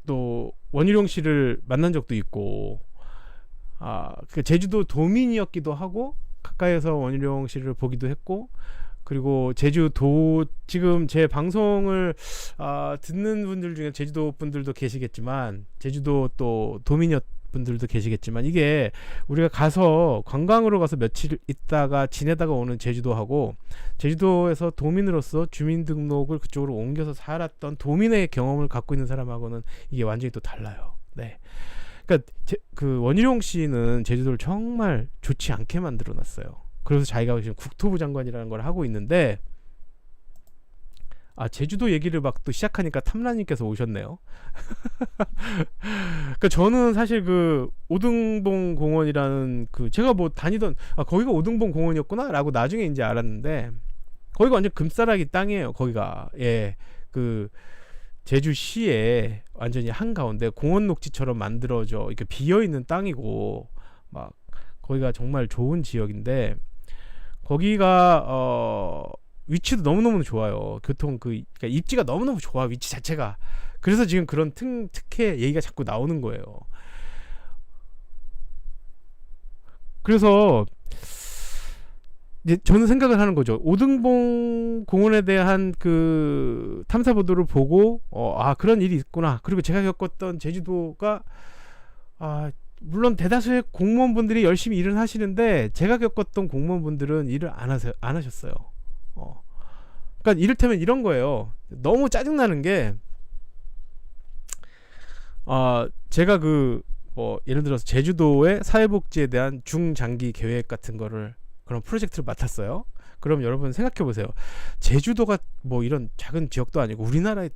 또 원희룡 씨를 만난 적도 있고, 그 제주도 도민이었기도 하고 가까이에서 원희룡 씨를 보기도 했고, 그리고 제주도 지금 제 방송을 듣는 분들 중에 제주도 분들도 계시겠지만, 제주도 또 도민이었 분들도 계시겠지만, 이게 우리가 가서 관광으로 가서 며칠 있다가 지내다가 오는 제주도하고 제주도에서 도민으로서 주민등록을 그쪽으로 옮겨서 살았던 도민의 경험을 갖고 있는 사람하고는 이게 완전히 또 달라요. 네. 그러니까 그 원희룡 씨는 제주도를 정말 좋지 않게 만들어 놨어요. 그래서 자기가 지금 국토부 장관이라는 걸 하고 있는데, 제주도 얘기를 막 또 시작하니까 탐라님께서 오셨네요. 그러니까 저는 사실 그 오등봉 공원이라는 그 제가 뭐 다니던 거기가 오등봉 공원이었구나라고 나중에 이제 알았는데, 거기가 완전 금싸라기 땅이에요. 거기가 그 제주시에 완전히 한가운데 공원 녹지처럼 만들어져 이렇게 비어 있는 땅이고, 막 거기가 정말 좋은 지역인데, 거기가 위치도 너무너무 좋아요. 그러니까 입지가 너무너무 좋아, 위치 자체가. 그래서 지금 그런 특혜 얘기가 자꾸 나오는 거예요. 그래서 이제 저는 생각을 하는 거죠. 오등봉 공원에 대한 그 탐사 보도를 보고 그런 일이 있구나. 그리고 제가 겪었던 제주도가 물론 대다수의 공무원분들이 열심히 일을 하시는데, 제가 겪었던 공무원분들은 일을 안 하셨어요. 그러니까 이를테면 이런 거예요. 너무 짜증나는 게, 제가 예를 들어서 제주도의 사회복지에 대한 중장기 계획 같은 거를, 그런 프로젝트를 맡았어요. 그럼 여러분 생각해 보세요. 제주도가 뭐 이런 작은 지역도 아니고 우리나라를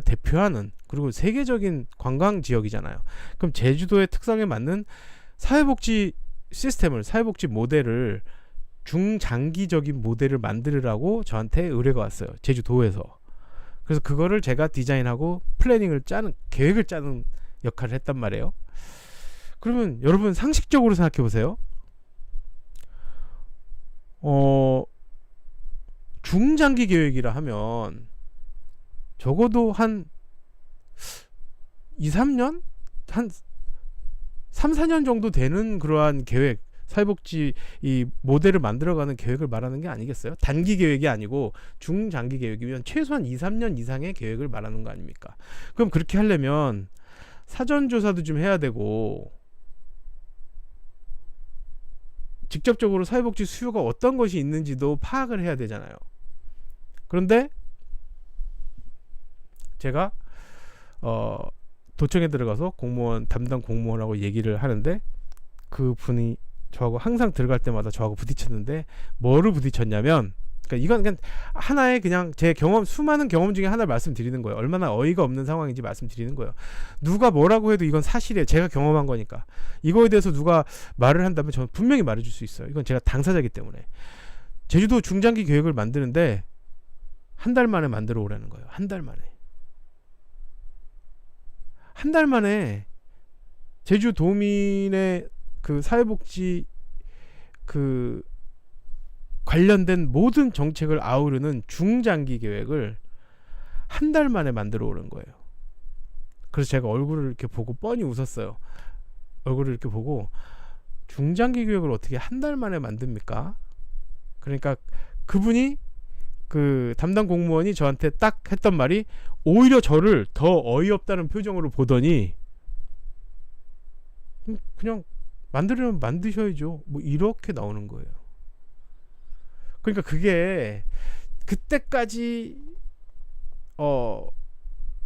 대표하는, 그리고 세계적인 관광 지역이잖아요. 그럼 제주도의 특성에 맞는 사회복지 시스템을, 사회복지 모델을, 중장기적인 모델을 만들으라고 저한테 의뢰가 왔어요, 제주도에서. 그래서 그거를 제가 디자인하고 플래닝을 짜는, 계획을 짜는 역할을 했단 말이에요. 그러면 여러분 상식적으로 생각해 보세요. 중장기 계획이라 하면 적어도 한 2, 3년? 한 3, 4년 정도 되는 그러한 계획, 사회복지 이 모델을 만들어가는 계획을 말하는 게 아니겠어요? 단기 계획이 아니고 중장기 계획이면 최소한 2, 3년 이상의 계획을 말하는 거 아닙니까? 그럼 그렇게 하려면 사전조사도 좀 해야 되고, 직접적으로 사회복지 수요가 어떤 것이 있는지도 파악을 해야 되잖아요. 그런데 제가 도청에 들어가서 담당 공무원하고 얘기를 하는데, 그 분이 저하고 항상 들어갈 때마다 저하고 부딪혔는데, 뭐를 부딪혔냐면, 그러니까 이건 그냥 하나의 그냥 제 경험, 수많은 경험 중에 하나를 말씀드리는 거예요. 얼마나 어이가 없는 상황인지 말씀드리는 거예요. 누가 뭐라고 해도 이건 사실이에요. 제가 경험한 거니까. 이거에 대해서 누가 말을 한다면 저는 분명히 말해줄 수 있어요. 이건 제가 당사자이기 때문에. 제주도 중장기 계획을 만드는데 한 달 만에 만들어 오라는 거예요. 한 달 만에. 한 달 만에 제주도민의 그 사회복지 그 관련된 모든 정책을 아우르는 중장기 계획을 한 달 만에 만들어 오는 거예요. 그래서 제가 얼굴을 이렇게 보고 뻔히 웃었어요. 얼굴을 이렇게 보고, 중장기 계획을 어떻게 한 달 만에 만듭니까? 그러니까 그분이, 그 담당 공무원이 저한테 딱 했던 말이, 오히려 저를 더 어이없다는 표정으로 보더니, 그냥 만들려면 만드셔야죠, 뭐 이렇게 나오는 거예요. 그러니까 그게 그때까지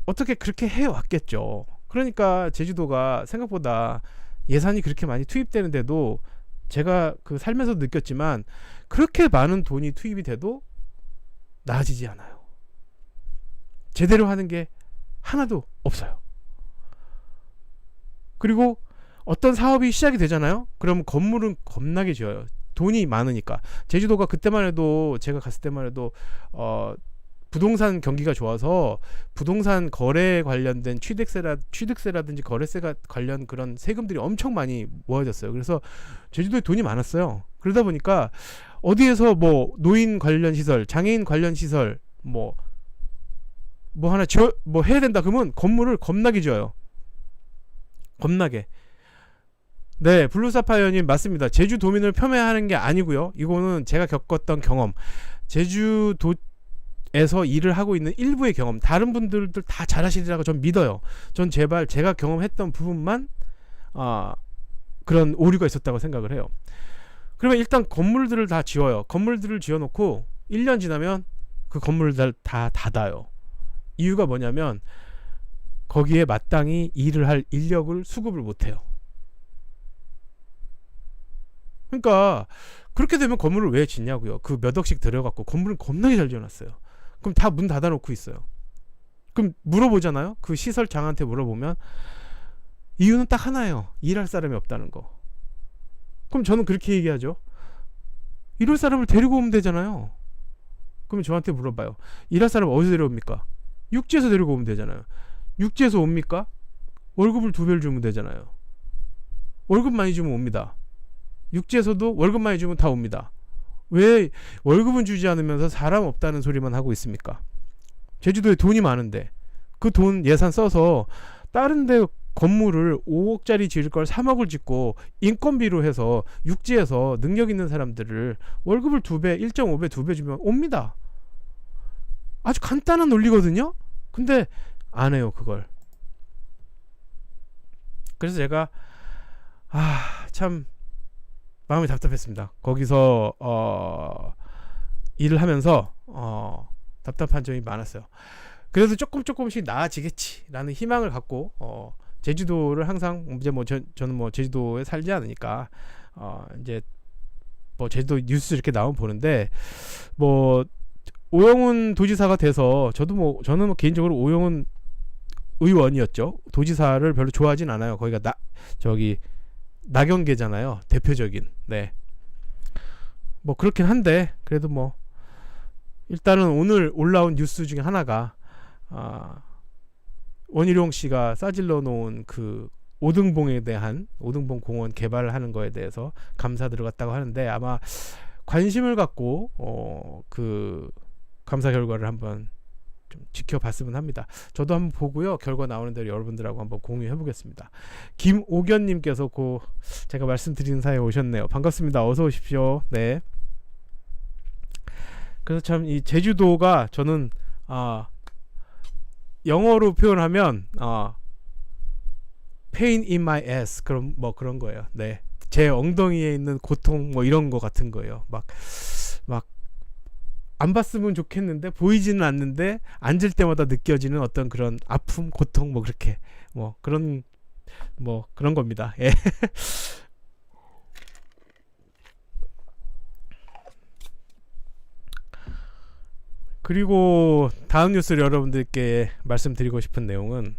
어떻게 그렇게 해왔겠죠. 그러니까 제주도가 생각보다 예산이 그렇게 많이 투입되는데도, 제가 그 살면서 느꼈지만, 그렇게 많은 돈이 투입이 돼도 나아지지 않아요. 제대로 하는 게 하나도 없어요. 그리고 어떤 사업이 시작이 되잖아요. 그럼 건물은 겁나게 지어요. 돈이 많으니까. 제주도가 그때만 해도 제가 갔을 때만 해도 부동산 경기가 좋아서 부동산 거래에 관련된 취득세라든지 거래세가 관련 그런 세금들이 엄청 많이 모아졌어요. 그래서 제주도에 돈이 많았어요. 그러다 보니까 어디에서 뭐 노인 관련 시설, 장애인 관련 시설 뭐 하나 뭐 해야 된다 그러면 건물을 겁나게 지어요. 겁나게. 네, 블루사파이어님 맞습니다. 제주도민을 폄훼하는 게 아니고요. 이거는 제가 겪었던 경험. 제주도에서 일을 하고 있는 일부의 경험. 다른 분들도 다 잘하시리라고 전 믿어요. 전 제발 제가 경험했던 부분만 그런 오류가 있었다고 생각을 해요. 그러면 일단 건물들을 다 지어요. 건물들을 지어놓고 1년 지나면 그 건물들 다 닫아요. 이유가 뭐냐면 거기에 마땅히 일을 할 인력을 수급을 못해요. 그러니까 그렇게 되면 건물을 왜 짓냐고요. 그 몇 억씩 들여갖고 건물을 겁나게 잘 지어놨어요. 그럼 다 문 닫아놓고 있어요. 그럼 물어보잖아요. 그 시설장한테 물어보면 이유는 딱 하나예요. 일할 사람이 없다는 거. 그럼 저는 그렇게 얘기하죠. 일할 사람을 데리고 오면 되잖아요. 그럼 저한테 물어봐요. 일할 사람 어디서 데려옵니까? 육지에서 데리고 오면 되잖아요. 육지에서 옵니까? 월급을 2배를 주면 되잖아요. 월급 많이 주면 옵니다. 육지에서도 월급 많이 주면 다 옵니다. 왜 월급은 주지 않으면서 사람 없다는 소리만 하고 있습니까? 제주도에 돈이 많은데 그 돈 예산 써서 다른 데 건물을 5억짜리 지을 걸 3억을 짓고 인건비로 해서 육지에서 능력 있는 사람들을 월급을 2배, 1.5배, 2배 주면 옵니다. 아주 간단한 논리거든요. 근데 안 해요, 그걸. 그래서 제가 참 마음이 답답했습니다. 거기서 일을 하면서 답답한 점이 많았어요. 그래도 조금씩 나아지겠지라는 희망을 갖고 제주도를 항상 이제 저는 뭐 제주도에 살지 않으니까 이제 뭐 제주도 뉴스 이렇게 나오면 보는데 뭐 오영훈 도지사가 돼서 저는 뭐 개인적으로 오영훈 의원이었죠. 도지사를 별로 좋아하진 않아요. 거기가 나경계잖아요. 대표적인. 네. 뭐 그렇긴 한데 그래도 뭐 일단은 오늘 올라온 뉴스 중에 하나가 원희룡 씨가 싸질러 놓은 그 오등봉에 대한 오등봉 공원 개발을 하는 거에 대해서 감사 들어갔다고 하는데 아마 관심을 갖고 그 감사 결과를 한번 좀 지켜봤으면 합니다. 저도 한번 보고요. 결과 나오는 대로 여러분들하고 한번 공유해 보겠습니다. 김오견님께서 제가 말씀드리는 사이에 오셨네요. 반갑습니다. 어서 오십시오. 네. 그래서 참 이 제주도가 저는 영어로 표현하면 pain in my ass 그런 거예요. 네. 제 엉덩이에 있는 고통 뭐 이런 거 같은 거예요. 막 안 봤으면 좋겠는데 보이지는 않는데 앉을 때마다 느껴지는 어떤 그런 아픔, 고통 뭐 그렇게 그런 겁니다. 예. 그리고 다음 뉴스를 여러분들께 말씀드리고 싶은 내용은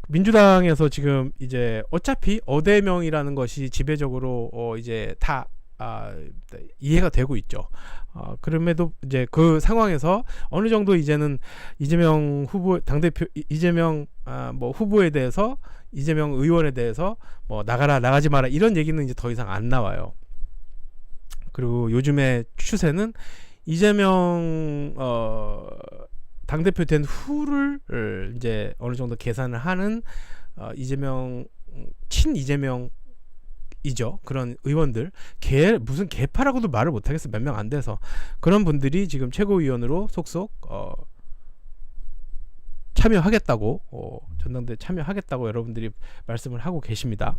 민주당에서 지금 이제 어차피 어대명이라는 것이 지배적으로 이제 다 이해가 되고 있죠. 그럼에도 이제 그 상황에서 어느 정도 이제는 이재명 후보 당대표 이재명 후보에 대해서 이재명 의원에 대해서 뭐 나가지 마라 이런 얘기는 이제 더 이상 안 나와요. 그리고 요즘의 추세는 이재명 당대표 된 후를 이제 어느 정도 계산을 하는 이재명 친이재명 이죠. 그런 의원들 무슨 개파라고도 말을 못하겠어. 몇 명 안 돼서 그런 분들이 지금 최고위원으로 속속 참여하겠다고 전당대회 참여하겠다고 여러분들이 말씀을 하고 계십니다.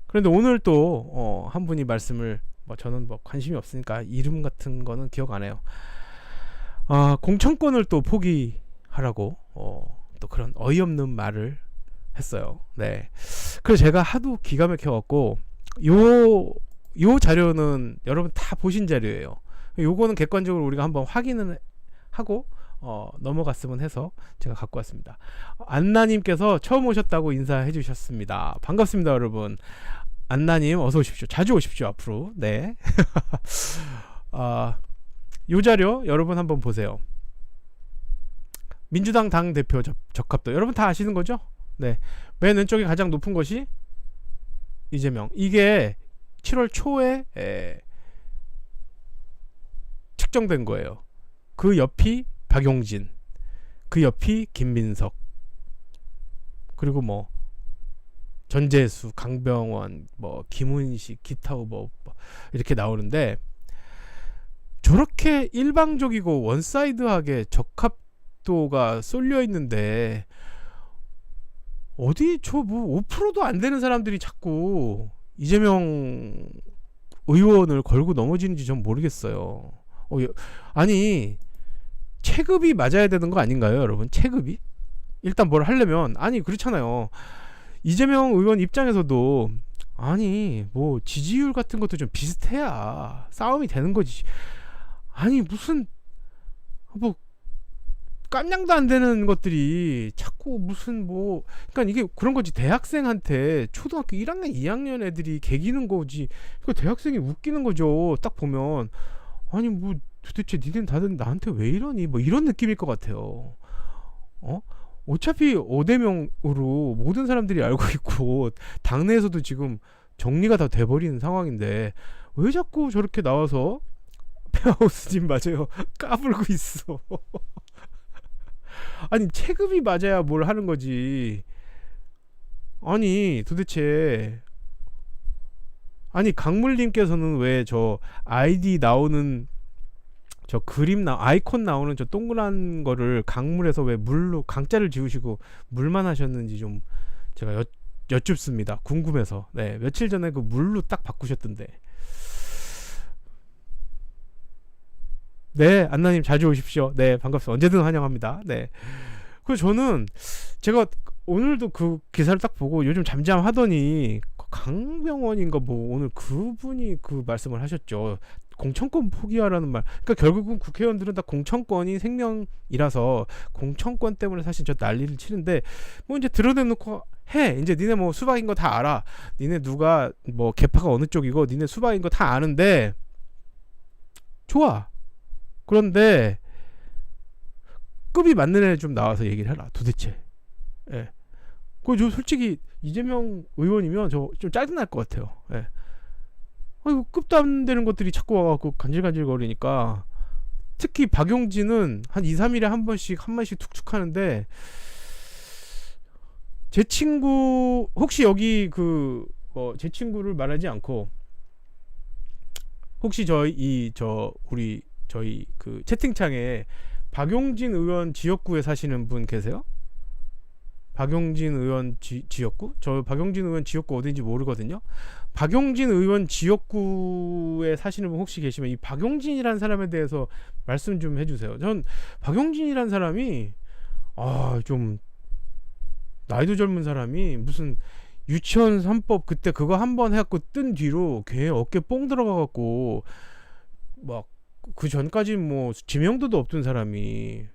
그런데 오늘 또 한 분이 말씀을 저는 관심이 없으니까 이름 같은 거는 기억 안 해요. 공천권을 또 포기하라고 또 그런 어이없는 말을 했어요. 네. 그래서 제가 하도 기가 막혀갖고 요 자료는 여러분 다 보신 자료예요. 요거는 객관적으로 우리가 한번 확인을 하고 넘어갔으면 해서 제가 갖고 왔습니다. 안나님께서 처음 오셨다고 인사해 주셨습니다. 반갑습니다, 여러분. 안나님 어서 오십시오. 자주 오십시오, 앞으로. 네. 요 자료 여러분 한번 보세요. 민주당 당 대표 적합도 여러분 다 아시는 거죠? 네. 맨 왼쪽에 가장 높은 것이 이재명. 이게 7월 초에 측정된 거예요. 그 옆이 박용진, 그 옆이 김민석, 그리고 뭐 전재수, 강병원, 뭐 김은식, 기타 후보 이렇게 나오는데, 저렇게 일방적이고 원사이드하게 적합도가 쏠려 있는데 어디 저 뭐 5%도 안 되는 사람들이 자꾸 이재명 의원을 걸고 넘어지는지 전 모르겠어요. 아니 체급이 맞아야 되는 거 아닌가요, 여러분? 체급이? 일단 뭘 하려면, 아니 그렇잖아요. 이재명 의원 입장에서도 아니 뭐 지지율 같은 것도 좀 비슷해야 싸움이 되는 거지. 아니 무슨 뭐 깜냥도 안 되는 것들이 자꾸 무슨 뭐, 그러니까 이게 그런 거지. 대학생한테 초등학교 1학년 2학년 애들이 개기는 거지. 그러니까 대학생이 웃기는 거죠, 딱 보면. 아니 뭐 도대체 니넨 다들 나한테 왜 이러니, 뭐 이런 느낌일 것 같아요. 어차피 5대명으로 모든 사람들이 알고 있고 당내에서도 지금 정리가 다 돼버리는 상황인데 왜 자꾸 저렇게 나와서 페하우스님 맞아요 까불고 있어. 아니 체급이 맞아야 뭘 하는 거지. 아니 도대체, 아니 강물님께서는 왜 저 아이디 나오는 저 그림 아이콘 나오는 저 동그란 거를 강물에서 왜 물로 강자를 지우시고 물만 하셨는지 좀 제가 여쭙습니다. 궁금해서. 네, 며칠 전에 그 물로 딱 바꾸셨던데. 네, 안나님 자주 오십시오. 네, 반갑습니다. 언제든 환영합니다. 네. 그래서 저는 제가 오늘도 그 기사를 딱 보고 요즘 잠잠하더니 강병원인가 뭐 오늘 그분이 그 말씀을 하셨죠. 공천권 포기하라는 말. 그러니까 결국은 국회의원들은 다 공천권이 생명이라서 공천권 때문에 사실 저 난리를 치는데, 뭐 이제 드러내놓고 해. 이제 니네 뭐 수박인 거 다 알아. 니네 누가 뭐 개파가 어느 쪽이고 니네 수박인 거 다 아는데 좋아. 그런데 급이 맞는 애 좀 나와서 얘기를 해라, 도대체. 예. 저 솔직히 이재명 의원이면 저 좀 짜증날 것 같아요. 예. 아이고 급도 안 되는 것들이 자꾸 와갖고 간질간질 거리니까. 특히 박용진은 한 2-3일에 한 번씩 툭툭 하는데, 제 친구 혹시 여기 제 친구를 말하지 않고 혹시 우리 저희 그 채팅창에 박용진 의원 지역구에 사시는 분 계세요? 박용진 의원 지역구? 저 박용진 의원 지역구 어딘지 모르거든요. 박용진 의원 지역구에 사시는 분 혹시 계시면 이 박용진이라는 사람에 대해서 말씀 좀 해주세요. 전 박용진이라는 사람이 좀 나이도 젊은 사람이 무슨 유치원 3법 그때 그거 한번 해갖고 뜬 뒤로 걔 어깨 뽕 들어가갖고 막 그 전까지 뭐 지명도도 없던 사람이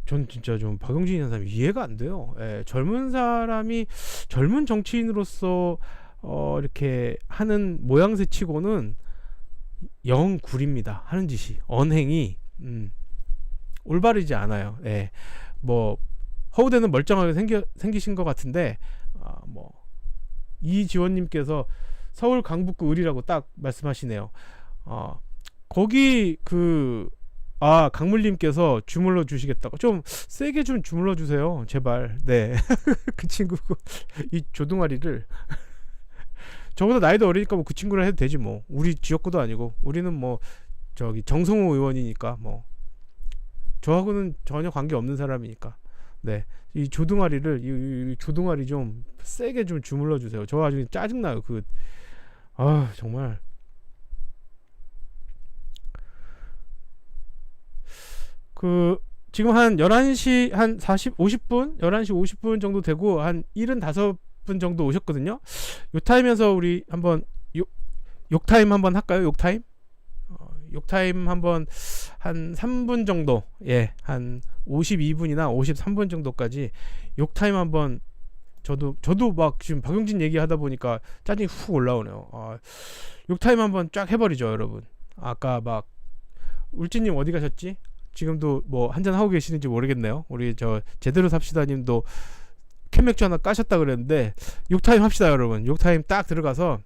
전 진짜 좀 박용진이라는 사람이 이해가 안 돼요. 예, 젊은 사람이 젊은 정치인으로서 이렇게 하는 모양새 치고는 영 구립니다. 하는 짓이, 언행이 올바르지 않아요. 예, 뭐 허우대는 멀쩡하게 생기신 것 같은데 뭐 이지원님께서 서울 강북구 을이라고 딱 말씀하시네요. 거기 강물님께서 주물러 주시겠다고 좀 세게 좀 주물러 주세요, 제발. 네. 그 친구 이 조둥아리를 저보다 나이도 어리니까 뭐 그 친구랑 해도 되지 뭐. 우리 지역구도 아니고 우리는 뭐 저기 정성호 의원이니까 뭐 저하고는 전혀 관계 없는 사람이니까. 네. 이 조둥아리를 이 조둥아리 좀 세게 좀 주물러 주세요. 저 아주 짜증나요. 정말. 지금 한 11시 한 50분 11시 50분 정도 되고 한 75분 정도 오셨거든요. 요 타임에서 우리 한번 욕타임 한번 할까요? 욕타임? 욕타임 한번 한 3분 정도, 예, 한 52분이나 53분 정도까지 욕타임 한번. 저도 막 지금 박용진 얘기하다 보니까 짜증이 훅 올라오네요. 욕타임 한번 쫙 해버리죠, 여러분. 아까 막 울진님 어디 가셨지? 지금도 뭐 한잔 하고 계시는지 모르겠네요. 우리 저 제대로 삽시다님도 캔맥주 하나 까셨다 그랬는데 욕타임 합시다, 여러분. 욕타임 딱 들어가서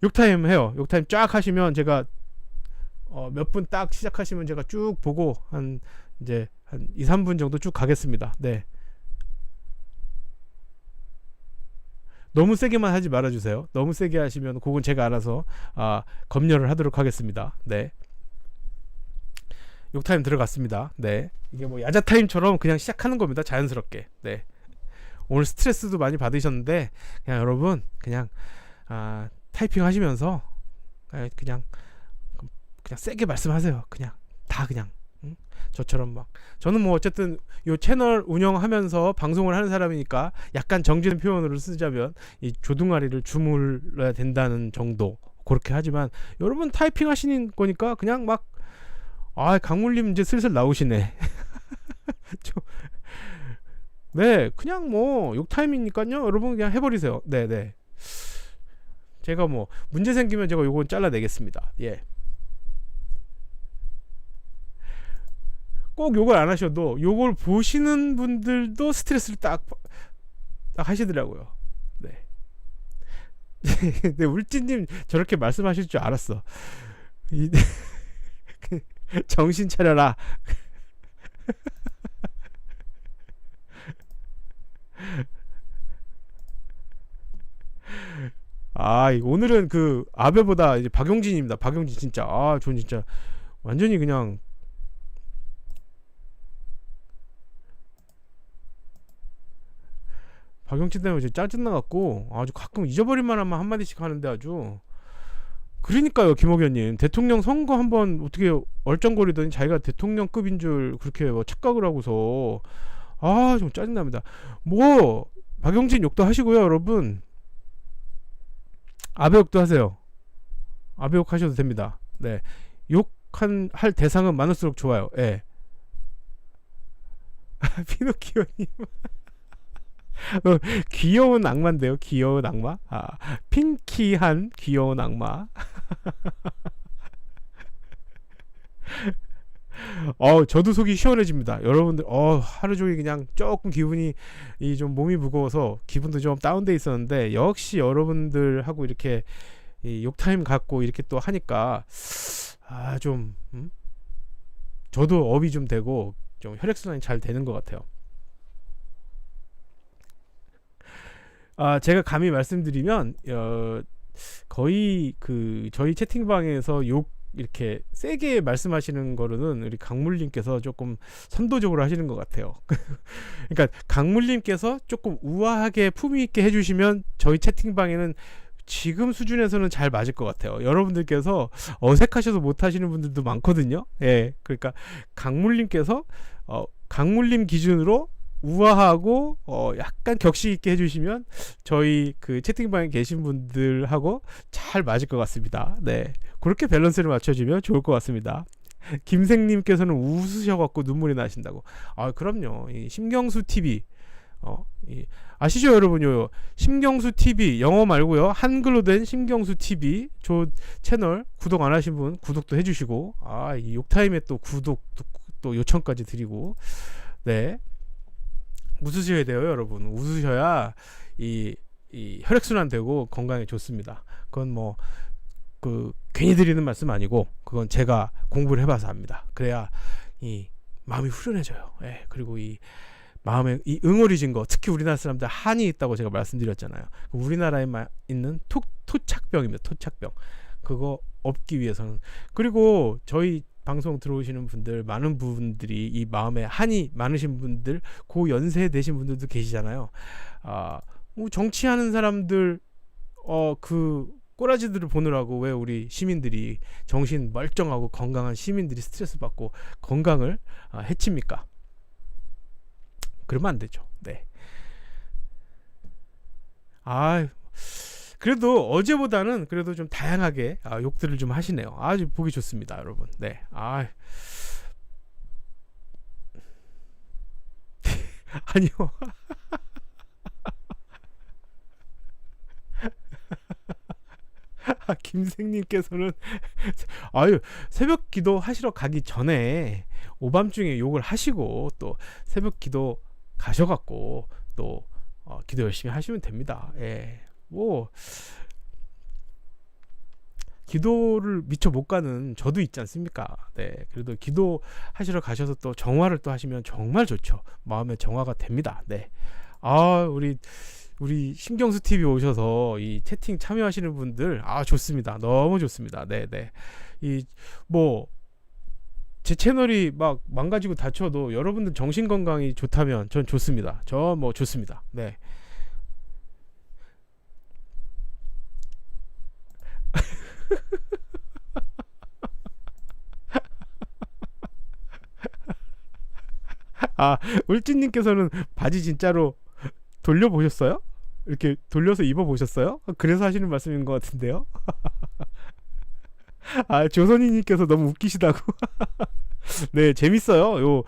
욕타임 해요. 욕타임 쫙 하시면 제가 몇 분 딱 시작하시면 제가 쭉 보고 이제 한 2, 3분 정도 쭉 가겠습니다. 네. 너무 세게만 하지 말아주세요. 너무 세게 하시면 그건 제가 알아서 검열을 하도록 하겠습니다. 네. 욕타임 들어갔습니다. 네. 이게 뭐 야자타임처럼 그냥 시작하는 겁니다. 자연스럽게. 네. 오늘 스트레스도 많이 받으셨는데 그냥 여러분 그냥 타이핑 하시면서 그냥 세게 말씀하세요. 그냥 다 그냥. 저처럼 막 저는 뭐 어쨌든 요 채널 운영하면서 방송을 하는 사람이니까 약간 정제된 표현으로 쓰자면 이 조둥아리를 주물러야 된다는 정도 그렇게 하지만 여러분 타이핑 하시는 거니까 그냥 막 강물님 이제 슬슬 나오시네. 네, 그냥 뭐 욕타임이니까요. 여러분 그냥 해버리세요. 네네. 제가 뭐 문제 생기면 제가 요건 잘라내겠습니다. 예. 꼭 욕을 안 하셔도 욕을 보시는 분들도 스트레스를 딱 하시더라고요. 네. 네, 울진님 저렇게 말씀하실 줄 알았어. 정신 차려라. 오늘은 그 아베보다 이제 박용진입니다. 박용진 진짜 전 진짜 완전히 그냥 박용진 때문에 짜증나갖고 아주 가끔 잊어버릴 만하면 한마디씩 하는데 아주 그러니까요. 김옥현님 대통령 선거 한번 어떻게 얼쩡거리더니 자기가 대통령급인 줄 그렇게 뭐 착각을 하고서 좀 짜증납니다. 뭐 박용진 욕도 하시고요, 여러분. 아베 욕도 하세요. 아베 욕 하셔도 됩니다. 네, 할 대상은 많을수록 좋아요. 예. 피노키오님 귀여운 악마인데요. 귀여운 악마. 핑키한 귀여운 악마. 저도 속이 시원해집니다. 여러분들 하루 종일 그냥 조금 기분이 좀 몸이 무거워서 기분도 좀 다운돼 있었는데 역시 여러분들하고 이렇게 욕타임 갖고 이렇게 또 하니까 좀 저도 업이 좀 되고 좀 혈액순환이 잘 되는 것 같아요. 제가 감히 말씀드리면 거의 그 저희 채팅방에서 욕 이렇게 세게 말씀하시는 거로는 우리 강물님께서 조금 선도적으로 하시는 것 같아요. 그러니까 강물님께서 조금 우아하게 품위 있게 해주시면 저희 채팅방에는 지금 수준에서는 잘 맞을 것 같아요. 여러분들께서 어색하셔서 못 하시는 분들도 많거든요. 예, 그러니까 강물님께서 강물님 기준으로 우아하고 약간 격식 있게 해주시면 저희 그 채팅방에 계신 분들하고 잘 맞을 것 같습니다. 네, 그렇게 밸런스를 맞춰주면 좋을 것 같습니다. 김생님께서는 웃으셔갖고 눈물이 나신다고. 그럼요. 이 심경수 TV 아시죠, 여러분요? 심경수 TV 영어 말고요, 한글로 된 심경수 TV 저 채널 구독 안 하신 분 구독도 해주시고 이 욕타임에 또 구독 또 요청까지 드리고. 네. 웃으셔야 돼요, 여러분. 웃으셔야 이 혈액순환 되고 건강에 좋습니다. 그건 뭐 괜히 드리는 말씀 아니고 그건 제가 공부를 해봐서 합니다. 그래야 이 마음이 후련해져요. 예, 그리고 이 마음에 이 응어리진 거, 특히 우리나라 사람들 한이 있다고 제가 말씀드렸잖아요. 우리나라에 있는 토착병입니다. 토착병. 그거 없기 위해서는. 그리고 저희 방송 들어오시는 분들 많은 분들이 이 마음에 한이 많으신 분들, 고 연세 되신 분들도 계시잖아요. 정치하는 사람들 그 꼬라지들을 보느라고 왜 우리 시민들이 정신 멀쩡하고 건강한 시민들이 스트레스 받고 건강을 해칩니까? 그러면 안 되죠. 네. 그래도 어제보다는 그래도 좀 다양하게 욕들을 좀 하시네요. 아주 보기 좋습니다, 여러분. 네. 아니요. 김생님께서는 아유, 새벽 기도 하시러 가기 전에 오밤중에 욕을 하시고 또 새벽 기도 가셔갖고 또 기도 열심히 하시면 됩니다. 예, 뭐 기도를 미처 못 가는 저도 있지 않습니까? 네, 그래도 기도 하시러 가셔서 또 정화를 또 하시면 정말 좋죠. 마음의 정화가 됩니다. 네, 우리 신경수 TV 오셔서 이 채팅 참여하시는 분들 좋습니다. 너무 좋습니다. 네네. 이 뭐 제 채널이 막 망가지고 다쳐도 여러분들 정신 건강이 좋다면 전 좋습니다. 저 뭐 좋습니다. 네. 울진님께서는 바지 진짜로 돌려보셨어요? 이렇게 돌려서 입어보셨어요? 그래서 하시는 말씀인 것 같은데요. 조선이님께서 너무 웃기시다고. 네, 재밌어요.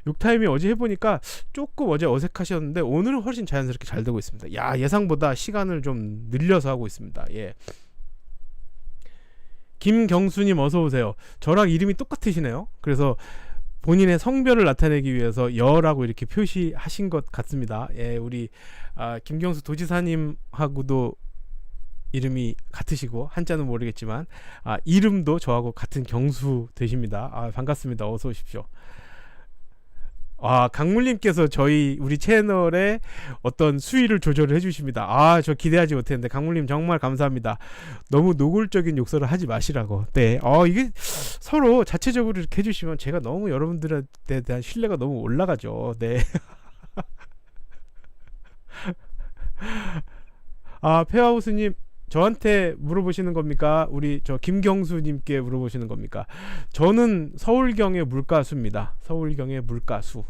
욕타임이 어제 해보니까 조금 어제 어색하셨는데 오늘은 훨씬 자연스럽게 잘 되고 있습니다. 예상보다 시간을 좀 늘려서 하고 있습니다. 예. 김경수님 어서 오세요. 저랑 이름이 똑같으시네요. 그래서 본인의 성별을 나타내기 위해서 여라고 이렇게 표시하신 것 같습니다. 예, 우리 김경수 도지사님하고도 이름이 같으시고 한자는 모르겠지만 이름도 저하고 같은 경수 되십니다. 반갑습니다. 어서 오십시오. 강물님께서 우리 채널에 어떤 수위를 조절을 해주십니다. 저 기대하지 못했는데 강물님 정말 감사합니다. 너무 노골적인 욕설을 하지 마시라고. 네, 이게 서로 자체적으로 이렇게 해주시면 제가 너무 여러분들에 대한 신뢰가 너무 올라가죠. 네. 페아우스님 저한테 물어보시는 겁니까? 우리 저 김경수님께 물어보시는 겁니까? 저는 서울경의 물가수입니다. 서울경의 물가수.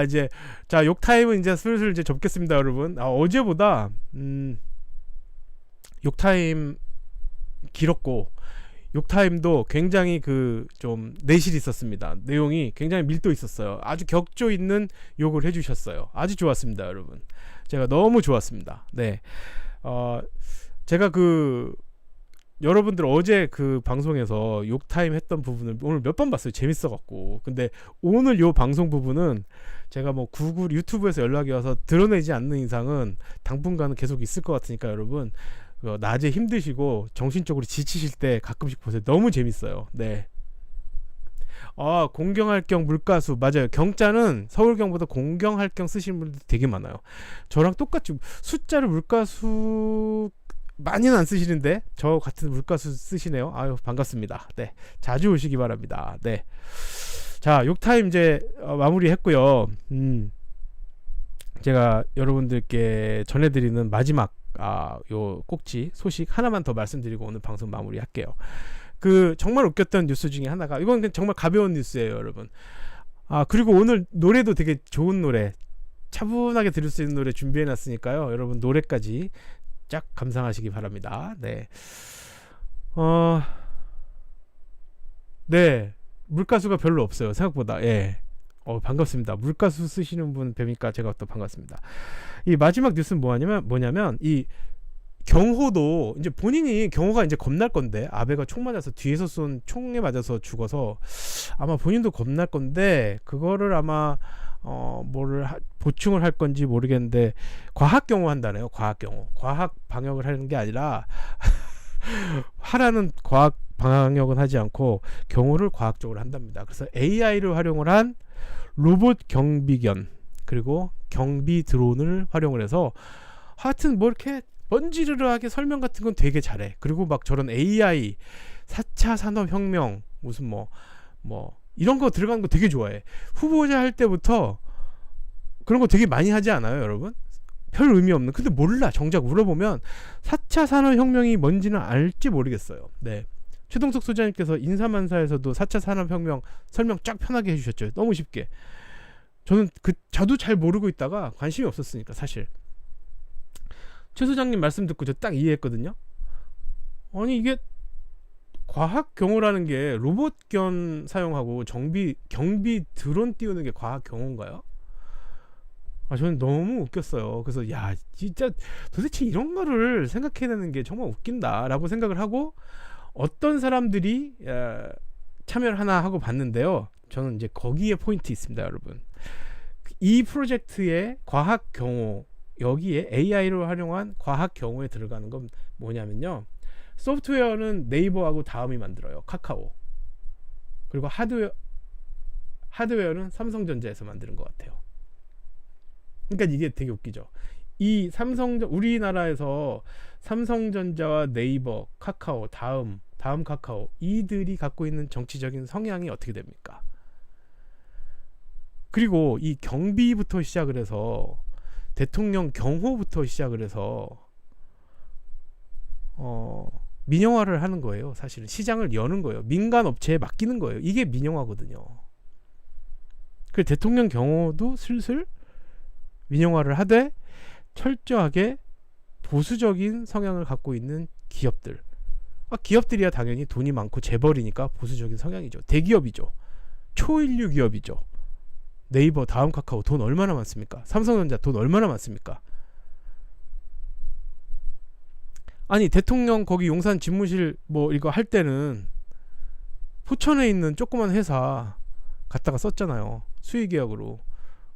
이제 욕타임은 이제 슬슬 이제 접겠습니다, 여러분. 어제보다 욕타임 길었고 욕타임도 굉장히 좀 내실이 있었습니다. 내용이 굉장히 밀도 있었어요. 아주 격조 있는 욕을 해주셨어요. 아주 좋았습니다, 여러분. 제가 너무 좋았습니다. 네, 제가 여러분들 어제 방송에서 욕타임 했던 부분을 오늘 몇 번 봤어요. 재밌어갖고. 근데 오늘 요 방송 부분은 제가 뭐 구글 유튜브에서 연락이 와서 드러내지 않는 이상은 당분간은 계속 있을 것 같으니까 여러분 낮에 힘드시고 정신적으로 지치실 때 가끔씩 보세요. 너무 재밌어요. 네. 공경할경 물가수 맞아요. 경자는 서울경보다 공경할경 쓰시는 분들 되게 많아요. 저랑 똑같이 숫자를 물가수 많이는 안 쓰시는데 저 같은 물가수 쓰시네요. 반갑습니다. 네, 자주 오시기 바랍니다. 네, 자 욕타임 이제 마무리했고요. 제가 여러분들께 전해드리는 마지막 요 꼭지 소식 하나만 더 말씀드리고 오늘 방송 마무리할게요. 정말 웃겼던 뉴스 중에 하나가 이건 정말 가벼운 뉴스예요, 여러분. 그리고 오늘 노래도 되게 좋은 노래, 차분하게 들을 수 있는 노래 준비해놨으니까요. 여러분 노래까지 쫙 감상하시기 바랍니다. 네. 네. 물가수가 별로 없어요, 생각보다. 예. 반갑습니다. 물가수 쓰시는 분 뵈니까 제가 또 반갑습니다. 이 마지막 뉴스는 뭐냐면 이 경호도 이제 본인이 경호가 이제 겁날 건데 아베가 총 맞아서 뒤에서 쏜 총에 맞아서 죽어서 아마 본인도 겁날 건데 그거를 아마 보충을 할 건지 모르겠는데 과학 경호 한다네요. 과학 경호. 과학 방역을 하는 게 아니라 하라는 과학 방역은 하지 않고 경호를 과학적으로 한답니다. 그래서 AI를 활용을 한 로봇 경비견 그리고 경비 드론을 활용을 해서 하여튼 뭐 이렇게 번지르르하게 설명 같은 건 되게 잘해. 그리고 막 저런 AI 4차 산업혁명 무슨 뭐 이런 거 들어가는 거 되게 좋아해. 후보자 할 때부터 그런 거 되게 많이 하지 않아요, 여러분? 별 의미 없는. 근데 몰라. 정작 물어보면 4차 산업혁명이 뭔지는 알지 모르겠어요. 네. 최동석 소장님께서 인사만사에서도 4차 산업혁명 설명 쫙 편하게 해주셨죠. 너무 쉽게. 저도 잘 모르고 있다가 관심이 없었으니까 사실 최 소장님 말씀 듣고 저 딱 이해했거든요. 아니 이게 과학 경호라는 게 로봇견 사용하고 경비 드론 띄우는 게 과학 경호인가요? 저는 너무 웃겼어요. 그래서 야 진짜 도대체 이런 거를 생각해내는 게 정말 웃긴다라고 생각을 하고 어떤 사람들이 참여를 하나 하고 봤는데요. 저는 이제 거기에 포인트 있습니다, 여러분. 이 프로젝트의 과학 경호, 여기에 AI를 활용한 과학 경호에 들어가는 건 뭐냐면요. 소프트웨어는 네이버하고 다음이 만들어요. 카카오. 그리고 하드웨어는 삼성전자에서 만드는 것 같아요. 그러니까 이게 되게 웃기죠. 이 우리나라에서 삼성전자와 네이버, 카카오, 다음 카카오, 이들이 갖고 있는 정치적인 성향이 어떻게 됩니까? 그리고 이 경비부터 시작을 해서 대통령 경호부터 시작을 해서 민영화를 하는 거예요. 사실은 시장을 여는 거예요. 민간 업체에 맡기는 거예요. 이게 민영화거든요. 그 대통령 경호도 슬슬 민영화를 하되 철저하게 보수적인 성향을 갖고 있는 기업들. 기업들이야 당연히 돈이 많고 재벌이니까 보수적인 성향이죠. 대기업이죠. 초인류 기업이죠. 네이버, 다음 카카오 돈 얼마나 많습니까? 삼성전자 돈 얼마나 많습니까? 아니 대통령 거기 용산 집무실 뭐 이거 할 때는 포천에 있는 조그만 회사 갖다가 썼잖아요. 수의계약으로.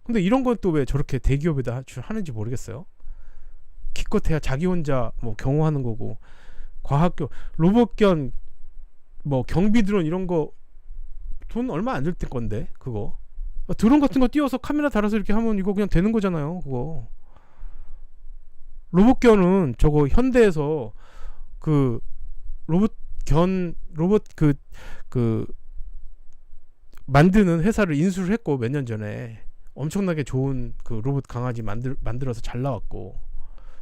근데 이런 건 또 왜 저렇게 대기업에다 하는지 모르겠어요. 기껏해야 자기 혼자 뭐 경호하는 거고 과학교 로봇견 뭐 경비 드론 이런 거 돈 얼마 안 들 건데 그거 드론 같은 거 띄워서 카메라 달아서 이렇게 하면 이거 그냥 되는 거잖아요. 그거 로봇견은 저거 현대에서 그 로봇 그 만드는 회사를 인수를 했고 몇 년 전에 엄청나게 좋은 그 로봇 강아지 만들어서 잘 나왔고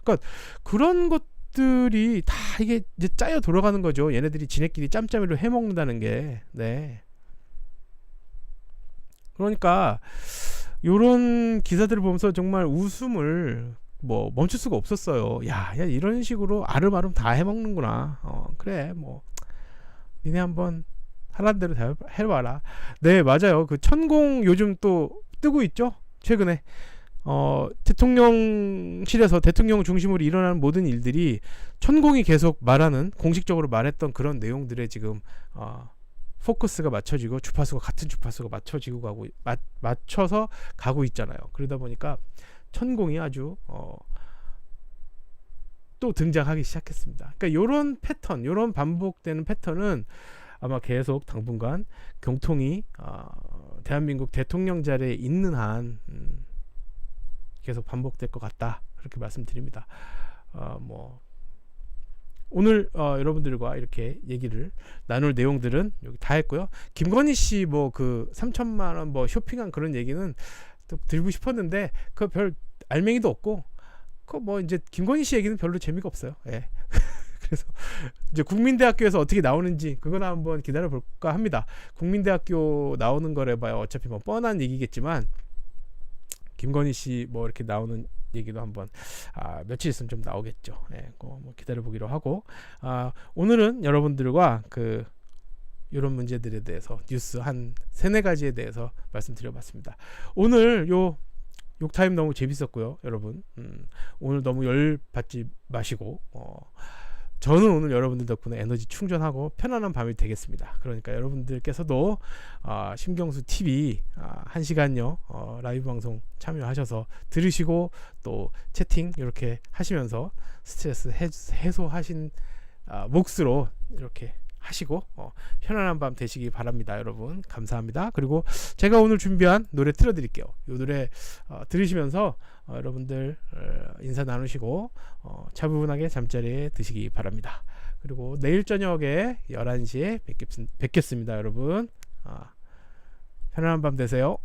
그러니까 그런 것들이 다 이게 이제 짜여 돌아가는 거죠. 얘네들이 지네끼리 짬짬이로 해먹는다는 게. 네. 그러니까 요런 기사들을 보면서 정말 웃음을 뭐 멈출 수가 없었어요. 야 이런 식으로 아름아름 다 해먹는구나. 그래 뭐 니네 한번 하라는 대로 다 해봐라. 네 맞아요. 그 천공 요즘 또 뜨고 있죠. 최근에 대통령실에서 대통령 중심으로 일어나는 모든 일들이 천공이 계속 말하는 공식적으로 말했던 그런 내용들에 지금 포커스가 맞춰지고 같은 주파수가 맞춰서 가고 있잖아요. 그러다 보니까 천공이 아주 또 등장하기 시작했습니다. 그러니까 요런 패턴, 요런 반복되는 패턴은 아마 계속 당분간 경통이 대한민국 대통령 자리에 있는 한 계속 반복될 것 같다. 그렇게 말씀드립니다. 뭐 오늘 여러분들과 이렇게 얘기를 나눌 내용들은 여기 다 했고요. 김건희 씨 뭐 그 3천만 원 뭐 쇼핑한 그런 얘기는 또 드리고 싶었는데 그 별 알맹이도 없고 그 뭐 이제 김건희 씨 얘기는 별로 재미가 없어요. 예. 그래서 이제 국민대학교에서 어떻게 나오는지 그거나 한번 기다려 볼까 합니다. 국민대학교 나오는 거래 봐요. 어차피 뭐 뻔한 얘기겠지만 김건희 씨 뭐 이렇게 나오는 얘기도 한번 며칠 있으면 좀 나오겠죠. 예, 뭐 기다려 보기로 하고 오늘은 여러분들과 그 이런 문제들에 대해서 뉴스 한 3-4가지에 대해서 말씀드려봤습니다. 오늘 요 욕타임 너무 재밌었고요, 여러분. 오늘 너무 열 받지 마시고 저는 오늘 여러분들 덕분에 에너지 충전하고 편안한 밤이 되겠습니다. 그러니까 여러분들께서도 심경수 TV 1시간요 라이브 방송 참여하셔서 들으시고 또 채팅 이렇게 하시면서 스트레스 해소하신 몫으로 이렇게 하시고 편안한 밤 되시기 바랍니다. 여러분 감사합니다. 그리고 제가 오늘 준비한 노래 틀어드릴게요. 이 노래 들으시면서 여러분들 인사 나누시고 차분하게 잠자리에 드시기 바랍니다. 그리고 내일 저녁에 11시에 뵙겠습니다. 여러분 편안한 밤 되세요.